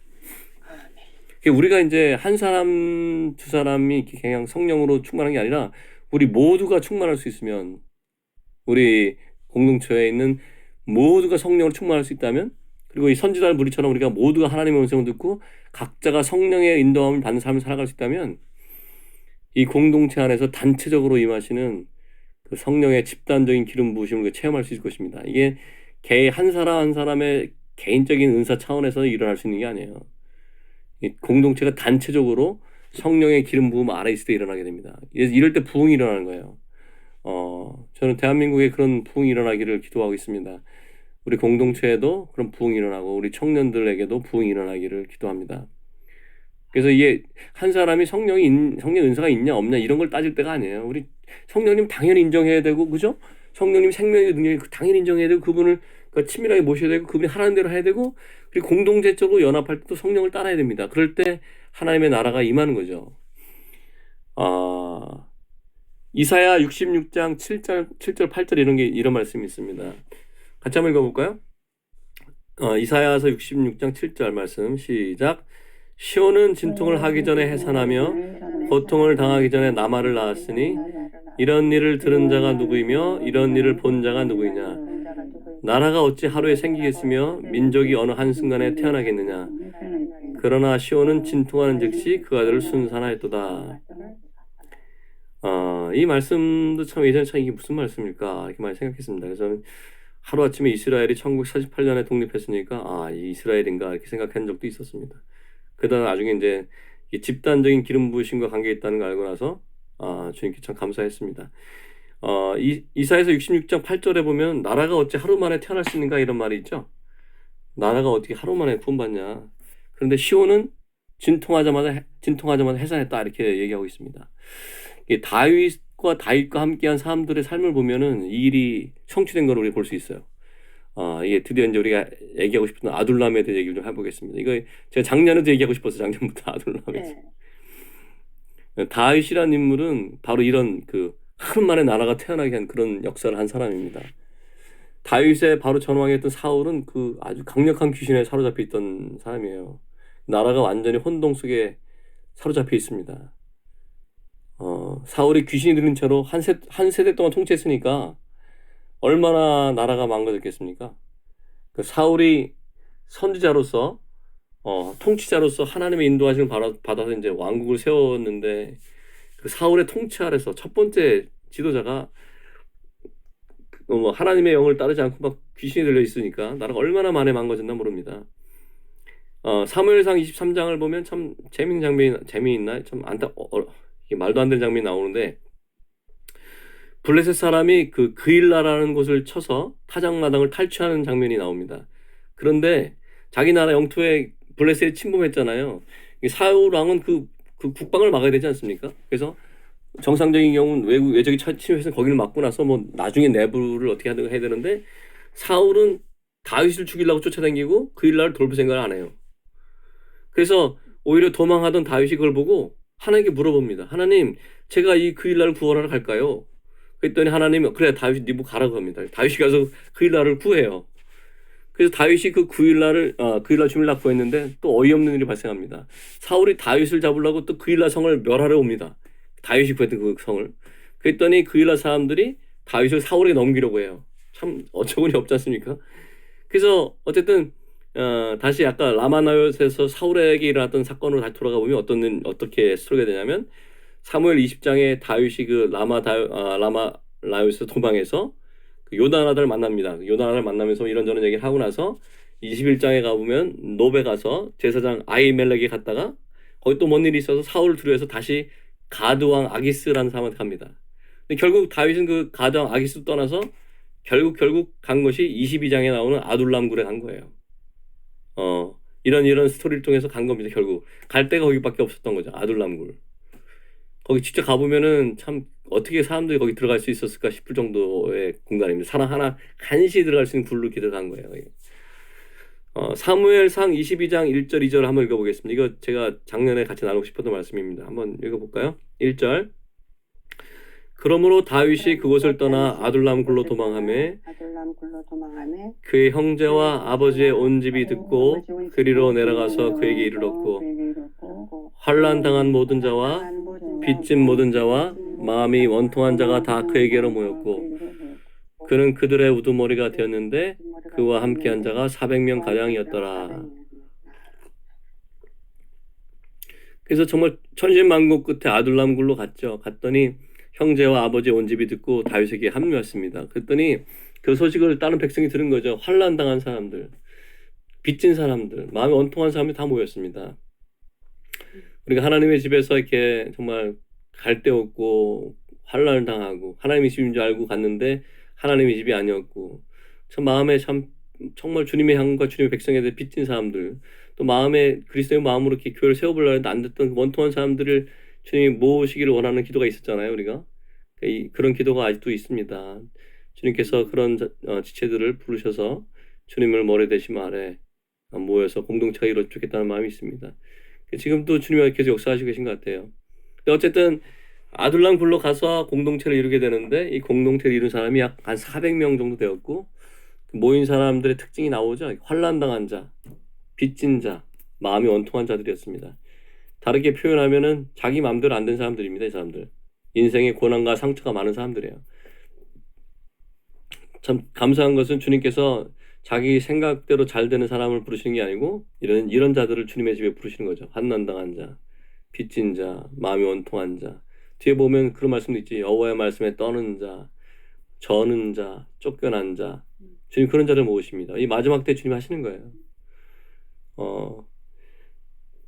우리가 이제 한 사람 두 사람이 그냥 성령으로 충만한 게 아니라 우리 모두가 충만할 수 있으면 우리 공동체에 있는 모두가 성령으로 충만할 수 있다면 그리고 이 선지자 무리처럼 우리가 모두가 하나님의 음성을 듣고 각자가 성령의 인도함을 받는 삶을 살아갈 수 있다면 이 공동체 안에서 단체적으로 임하시는 그 성령의 집단적인 기름 부으심을 체험할 수 있을 것입니다. 이게 한 사람 한 사람의 개인적인 은사 차원에서 일어날 수 있는 게 아니에요. 이 공동체가 단체적으로 성령의 기름 부음 아래 있을 때 일어나게 됩니다. 이럴 때 부흥이 일어나는 거예요. 저는 대한민국에 그런 부흥이 일어나기를 기도하고 있습니다. 우리 공동체에도 그런 부흥이 일어나고 우리 청년들에게도 부흥이 일어나기를 기도합니다. 그래서 이게 한 사람이 성령 은사가 있냐 없냐 이런 걸 따질 때가 아니에요. 우리 성령님 당연히 인정해야 되고 그죠? 성령님 생명의 능력이 당연히 인정해야 되고 그분을 그러니까 치밀하게 모셔야 되고 그분이 하라는 대로 해야 되고 그리고 공동체적으로 연합할 때도 성령을 따라야 됩니다. 그럴 때 하나님의 나라가 임하는 거죠. 아, 이사야 66장 7절 8절 이런 말씀이 있습니다. 같이 한번 읽어볼까요? 이사야서 66장 7절 말씀 시작. 시온은 진통을 하기 전에 해산하며 고통을 당하기 전에 나말을 낳았으니 이런 일을 들은 자가 누구이며 이런 일을 본 자가 누구이냐. 나라가 어찌 하루에 생기겠으며 민족이 어느 한순간에 태어나겠느냐. 그러나 시온은 진통하는 즉시 그 아들을 순산하였도다. 이 말씀도 참 예전에 참 이게 무슨 말씀일까 이렇게 많이 생각했습니다. 그래서 저는 하루아침에 이스라엘이 1948년에 독립했으니까 이 이스라엘인가 이렇게 생각한 적도 있었습니다. 그러다 나중에 이제 집단적인 기름 부으심과 관계 있다는 걸 알고 나서 주님께 참 감사했습니다. 이사야서 66장 8절에 보면 나라가 어찌 하루 만에 태어날 수 있는가 이런 말이 있죠. 나라가 어떻게 하루 만에 구원받냐. 그런데 시온은 진통하자마자 해산했다 이렇게 얘기하고 있습니다. 다윗과 함께한 사람들의 삶을 보면은 이 일이 성취된 걸 우리 볼 수 있어요. 이게 드디어 이제 우리가 얘기하고 싶은 아둘람에 대해 얘기를 좀 해보겠습니다. 이거 제가 작년에도 얘기하고 싶었어요. 작년부터 아둘람에. 네. 다윗이라는 인물은 바로 이런 그 하루 만에 나라가 태어나게 한 그런 역사를 한 사람입니다. 다윗의 바로 전왕이었던 사울은 그 아주 강력한 귀신에 사로잡혀 있던 사람이에요. 나라가 완전히 혼동 속에 사로잡혀 있습니다. 사울이 귀신이 들린 채로 한 세대 동안 통치했으니까 얼마나 나라가 망가졌겠습니까? 그 사울이 선지자로서 통치자로서 하나님의 인도하심을 받아서 이제 왕국을 세웠는데 그 사울의 통치 아래서 첫 번째 지도자가 하나님의 영을 따르지 않고 막 귀신이 들려 있으니까 나라가 얼마나 만에 망가졌나 모릅니다. 사무엘상 23장을 보면 참 재미있나? 참 이게 말도 안 되는 장면이 나오는데 블레셋 사람이 그 그일라라는 곳을 쳐서 타작마당을 탈취하는 장면이 나옵니다. 그런데 자기 나라 영토에 블레셋이 침범했잖아요. 사울 왕은 그 국방을 막아야 되지 않습니까? 그래서 정상적인 경우는 외적이 침입해서 거기를 막고 나서 뭐 나중에 내부를 어떻게 해야 되는데 사울은 다윗을 죽이려고 쫓아다니고 그일라를 돌볼 생각을 안 해요. 그래서 오히려 도망하던 다윗이 그걸 보고 하나님께 물어봅니다. 하나님, 제가 이 그일라를 구원하러 갈까요? 그랬더니 하나님이 그래 다윗이 네 가라고 합니다. 다윗이 가서 그일라를 구해요. 그래서 다윗이 그 그일라 주민을 구했는데 또 어이없는 일이 발생합니다. 사울이 다윗을 잡으려고 또 그일라 성을 멸하러 옵니다. 다윗이 구했던 그 성을. 그랬더니 그일라 사람들이 다윗을 사울에게 넘기려고 해요. 참 어처구니 없지 않습니까? 그래서 어쨌든 다시 아까 라마나요스에서 사울에게 일어났던 사건으로 다시 돌아가 보면 어떻게 스토리가 되냐면 사무엘 20장에 다윗이 그 라마나요스에서 도망해서 그 요나단을 만납니다. 요나단을 만나면서 이런저런 얘기를 하고 나서 21장에 가보면 노베 가서 제사장 아히멜렉에 갔다가 거기 또 뭔 일이 있어서 사울을 두려워해서 다시 가드왕 아기스라는 사람한테 갑니다. 근데 결국 다윗은 그 가드왕 아기스 떠나서 결국 간 것이 22장에 나오는 아둘람굴에 간 거예요. 이런 스토리를 통해서 간 겁니다. 결국 갈 데가 거기밖에 없었던 거죠. 아둘람굴. 거기 직접 가보면은 참 어떻게 사람들이 거기 들어갈 수 있었을까 싶을 정도의 공간입니다. 사람 하나 간신히 들어갈 수 있는 굴로 이렇게 들어간 거예요. 사무엘상 22장 1절 2절 한번 읽어보겠습니다. 이거 제가 작년에 같이 나누고 싶었던 말씀입니다. 한번 읽어볼까요? 1절. 그러므로 다윗이 그곳을 떠나 아둘람 굴로 도망하매 그의 형제와 아버지의 온 집이 듣고 그리로 내려가서 그에게 이르렀고 환난 당한 모든 자와 빚진 모든 자와 마음이 원통한 자가 다 그에게로 모였고 그는 그들의 우두머리가 되었는데 그와 함께한 자가 400명 가량이었더라. 그래서 정말 천신만고 끝에 아둘람 굴로 갔죠. 갔더니 형제와 아버지 온 집이 듣고 다윗에게 합류했습니다. 그랬더니 그 소식을 다른 백성이 들은 거죠. 환난 당한 사람들, 빚진 사람들, 마음이 원통한 사람이 다 모였습니다. 우리가 하나님의 집에서 이렇게 정말 갈 데 없고 환난을 당하고 하나님의 집인 줄 알고 갔는데 하나님의 집이 아니었고 참 마음에 정말 주님의 향과 주님의 백성에 대해 빚진 사람들 또 마음에 그리스도의 마음으로 이렇게 교회를 세워보려고 했는데 안 됐던 원통한 사람들을 주님이 모으시기를 원하는 기도가 있었잖아요. 우리가 그런 기도가 아직도 있습니다. 주님께서 그런 지체들을 부르셔서 주님을 머리 대심 아래 모여서 공동체가 이루어지겠다는 마음이 있습니다. 지금도 주님이 계속 역사하시고 계신 것 같아요. 근데 어쨌든 아둘람 굴로 가서 공동체를 이루게 되는데 이 공동체를 이룬 사람이 약 한 400명 정도 되었고 모인 사람들의 특징이 나오죠. 환난당한 자, 빚진 자, 마음이 원통한 자들이었습니다. 다르게 표현하면은 자기 마음대로 안 된 사람들입니다. 이 사람들. 인생의 고난과 상처가 많은 사람들이에요. 참 감사한 것은 주님께서 자기 생각대로 잘 되는 사람을 부르시는 게 아니고 이런 자들을 주님의 집에 부르시는 거죠. 환난당한 자, 빚진 자, 마음이 원통한 자. 뒤에 보면 그런 말씀도 있지. 여호와의 말씀에 떠는 자, 저는 자, 쫓겨난 자. 주님 그런 자를 모으십니다. 이 마지막 때 주님 하시는 거예요.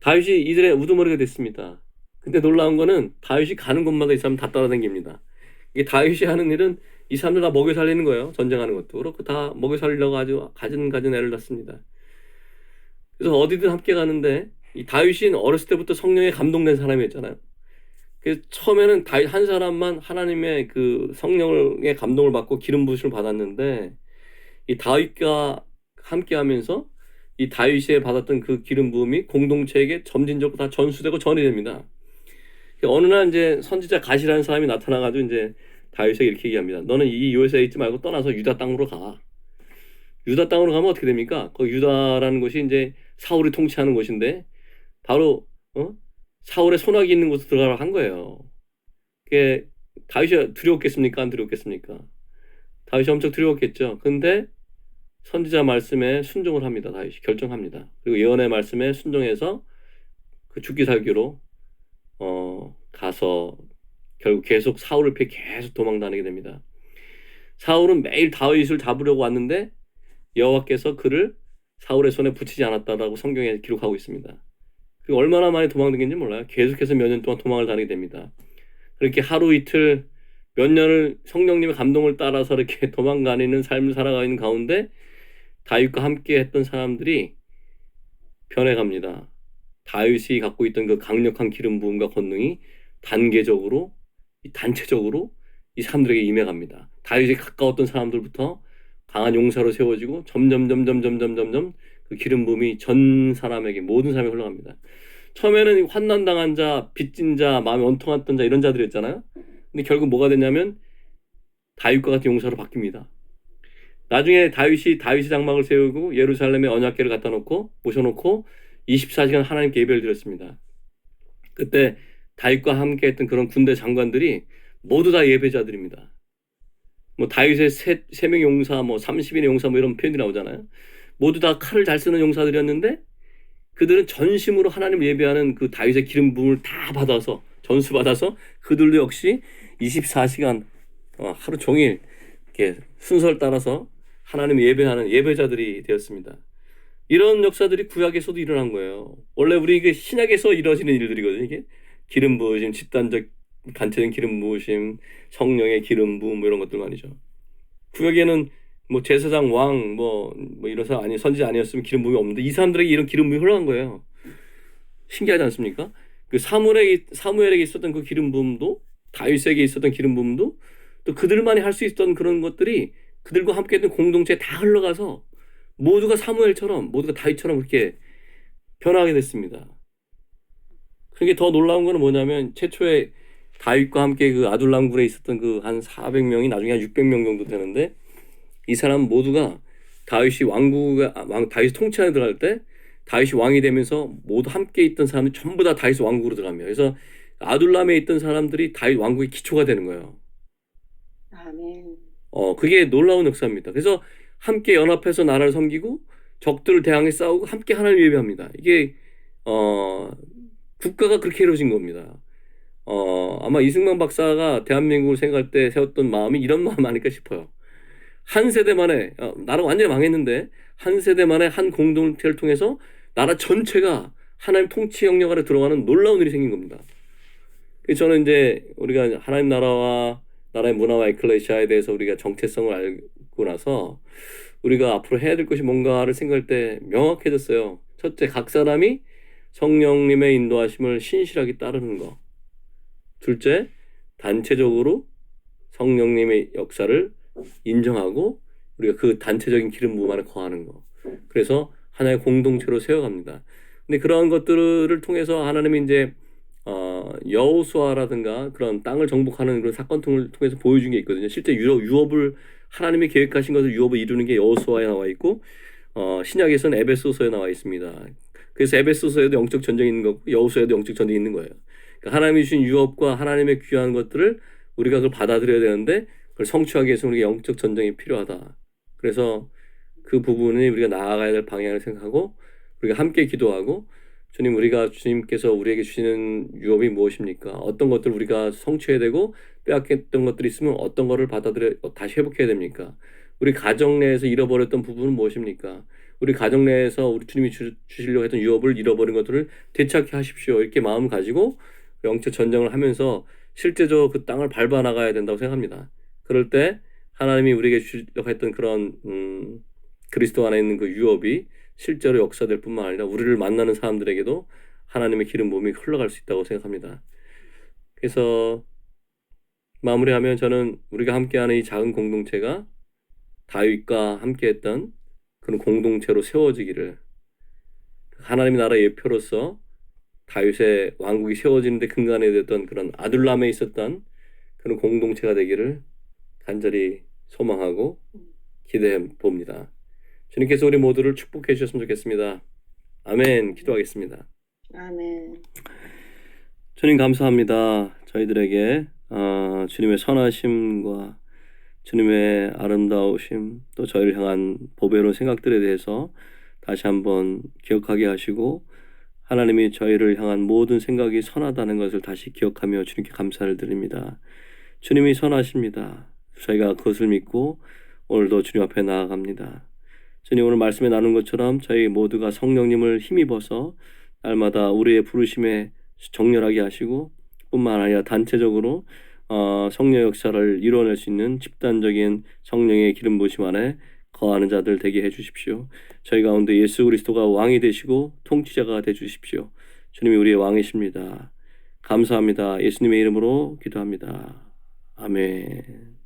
다윗이 이들의 우두머리가 됐습니다. 근데 놀라운 거는 다윗이 가는 곳마다 이 사람 다 따라다닙니다. 이게 다윗이 하는 일은 이 사람들 다 먹여 살리는 거예요. 전쟁하는 것도 그렇고 다 먹여 살리려고 아주 가진 애를 낳습니다. 그래서 어디든 함께 가는데 이 다윗이 어렸을 때부터 성령에 감동된 사람이었잖아요. 그래서 처음에는 다윗 한 사람만 하나님의 그 성령의 감동을 받고 기름 부으심을 받았는데 이 다윗과 함께하면서 이 다윗이 받았던 그 기름 부음이 공동체에게 점진적으로 다 전수되고 전이 됩니다. 어느 날 이제 선지자 갓이라는 사람이 나타나가지고 이제 다윗에게 이렇게 얘기합니다. 너는 이 요새에 있지 말고 떠나서 유다 땅으로 가. 유다 땅으로 가면 어떻게 됩니까? 그 유다라는 곳이 이제 사울이 통치하는 곳인데 바로 사울의 손아귀 있는 곳으로 들어가라 한 거예요. 그게 다윗이 두려웠겠습니까? 안 두려웠겠습니까? 다윗이 엄청 두려웠겠죠. 근데 선지자 말씀에 순종을 합니다. 다윗이 결정합니다. 그리고 예언의 말씀에 순종해서 그 죽기 살기로 가서 결국 계속 사울을 피해 계속 도망 다니게 됩니다. 사울은 매일 다윗을 잡으려고 왔는데 여호와께서 그를 사울의 손에 붙이지 않았다라고 성경에 기록하고 있습니다. 그리고 얼마나 많이 도망다녔는지 몰라요. 계속해서 몇 년 동안 도망을 다니게 됩니다. 그렇게 하루 이틀 몇 년을 성령님의 감동을 따라서 이렇게 도망다니는 삶을 살아가는 가운데 다윗과 함께 했던 사람들이 변해갑니다. 다윗이 갖고 있던 그 강력한 기름 부음과 권능이 단계적으로, 단체적으로 이 사람들에게 임해갑니다. 다윗이 가까웠던 사람들부터 강한 용사로 세워지고 점점 그 기름 부음이 전 사람에게 모든 사람에게 흘러갑니다. 처음에는 환난당한 자, 빚진 자, 마음이 원통했던 자 이런 자들이었잖아요. 근데 결국 뭐가 됐냐면 다윗과 같은 용사로 바뀝니다. 나중에 다윗이 장막을 세우고 예루살렘에 언약궤를 갖다 놓고 모셔놓고 24시간 하나님께 예배를 드렸습니다. 그때 다윗과 함께 했던 그런 군대 장관들이 모두 다 예배자들입니다. 뭐 다윗의 세 명의 용사, 뭐 30인의 용사 뭐 이런 표현이 나오잖아요. 모두 다 칼을 잘 쓰는 용사들이었는데 그들은 전심으로 하나님을 예배하는 그 다윗의 기름 부음을 다 받아서 전수받아서 그들도 역시 24시간 하루 종일 이렇게 순서를 따라서 하나님을 예배하는 예배자들이 되었습니다. 이런 역사들이 구약에서도 일어난 거예요. 원래 우리 이게 신약에서 이루어지는 일들이거든요. 이게 기름 부으심, 집단적 단체된 기름 부으심, 성령의 기름 부음 뭐 이런 것들 말이죠. 구약에는 뭐 제사장 왕 뭐 이런 사람 아니 선지자 아니었으면 기름 부음이 없는데 이 사람들에게 이런 기름 부음이 흘러간 거예요. 신기하지 않습니까? 그 사무엘에게 있었던 그 기름 부음도 다윗에게 있었던 기름 부음도 또 그들만이 할 수 있었던 그런 것들이 그들과 함께했던 공동체에 다 흘러가서 모두가 사무엘처럼 모두가 다윗처럼 그렇게 변화하게 됐습니다. 그게 더 놀라운 거는 뭐냐면 최초에 다윗과 함께 그 아둘람굴에 있었던 그 한 400명이 나중에 한 600명 정도 되는데 이 사람 모두가 다윗이 다윗 통치하에 들어갈 때 다윗이 왕이 되면서 모두 함께 있던 사람들이 전부 다 다윗 왕국으로 들어갑니다. 그래서 아둘람에 있던 사람들이 다윗 왕국의 기초가 되는 거예요. 아멘. 그게 놀라운 역사입니다. 그래서 함께 연합해서 나라를 섬기고 적들을 대항해 싸우고 함께 하나님 예배합니다. 이게 국가가 그렇게 이루어진 겁니다. 아마 이승만 박사가 대한민국을 생각할 때 세웠던 마음이 이런 마음 아닐까 싶어요. 한 세대 만에 나라가 완전히 망했는데 한 세대 만에 한 공동체를 통해서 나라 전체가 하나님 통치 영역 아래 들어가는 놀라운 일이 생긴 겁니다. 그래서 저는 이제 우리가 하나님 나라와 나라의 문화와 에클레시아에 대해서 우리가 정체성을 알고 나서 우리가 앞으로 해야 될 것이 뭔가를 생각할 때 명확해졌어요. 첫째, 각 사람이 성령님의 인도하심을 신실하게 따르는 것. 둘째, 단체적으로 성령님의 역사를 인정하고 우리가 그 단체적인 기름 부음 안에 거하는 거. 그래서 하나의 공동체로 세워갑니다. 근데 그러한 것들을 통해서 하나님이 이제 여호수아라든가 그런 땅을 정복하는 그런 사건을 통해서 보여준 게 있거든요. 실제 유업을 하나님이 계획하신 것을 유업을 이루는 게 여호수아에 나와 있고 신약에서는 에베소서에 나와 있습니다. 그래서 에베소서에도 영적 전쟁이 있는 거고 여호수아에도 영적 전쟁이 있는 거예요. 그러니까 하나님이 주신 유업과 하나님의 귀한 것들을 우리가 그걸 받아들여야 되는데 그걸 성취하기 위해서 우리가 영적 전쟁이 필요하다. 그래서 그 부분이 우리가 나아가야 될 방향을 생각하고 우리가 함께 기도하고 주님 우리가 주님께서 우리에게 주시는 유업이 무엇입니까? 어떤 것들 우리가 성취해야 되고 빼앗겼던 것들이 있으면 어떤 거를 받아들여 다시 회복해야 됩니까? 우리 가정 내에서 잃어버렸던 부분은 무엇입니까? 우리 가정 내에서 우리 주님이 주시려고 했던 유업을 잃어버린 것들을 되찾게 하십시오. 이렇게 마음 가지고 영적 전쟁을 하면서 실제적으로 그 땅을 밟아 나가야 된다고 생각합니다. 그럴 때 하나님이 우리에게 주시려고 했던 그런 그리스도 안에 있는 그 유업이 실제로 역사될 뿐만 아니라 우리를 만나는 사람들에게도 하나님의 기름 부음이 흘러갈 수 있다고 생각합니다. 그래서 마무리하면 저는 우리가 함께하는 이 작은 공동체가 다윗과 함께했던 그런 공동체로 세워지기를 하나님의 나라 예표로서 다윗의 왕국이 세워지는데 근간이 됐던 그런 아둘람에 있었던 그런 공동체가 되기를 간절히 소망하고 기대해 봅니다. 주님께서 우리 모두를 축복해 주셨으면 좋겠습니다. 아멘. 기도하겠습니다. 아멘. 주님 감사합니다. 저희들에게 주님의 선하심과 주님의 아름다우심 또 저희를 향한 보배로운 생각들에 대해서 다시 한번 기억하게 하시고 하나님이 저희를 향한 모든 생각이 선하다는 것을 다시 기억하며 주님께 감사를 드립니다. 주님이 선하십니다. 저희가 그것을 믿고 오늘도 주님 앞에 나아갑니다. 주님 오늘 말씀에 나눈 것처럼 저희 모두가 성령님을 힘입어서 날마다 우리의 부르심에 정렬하게 하시고 뿐만 아니라 단체적으로 성령 역사를 이루어낼 수 있는 집단적인 성령의 기름 부으심 안에 거하는 자들 되게 해주십시오. 저희 가운데 예수 그리스도가 왕이 되시고 통치자가 되주십시오. 주님이 우리의 왕이십니다. 감사합니다. 예수님의 이름으로 기도합니다. 아멘.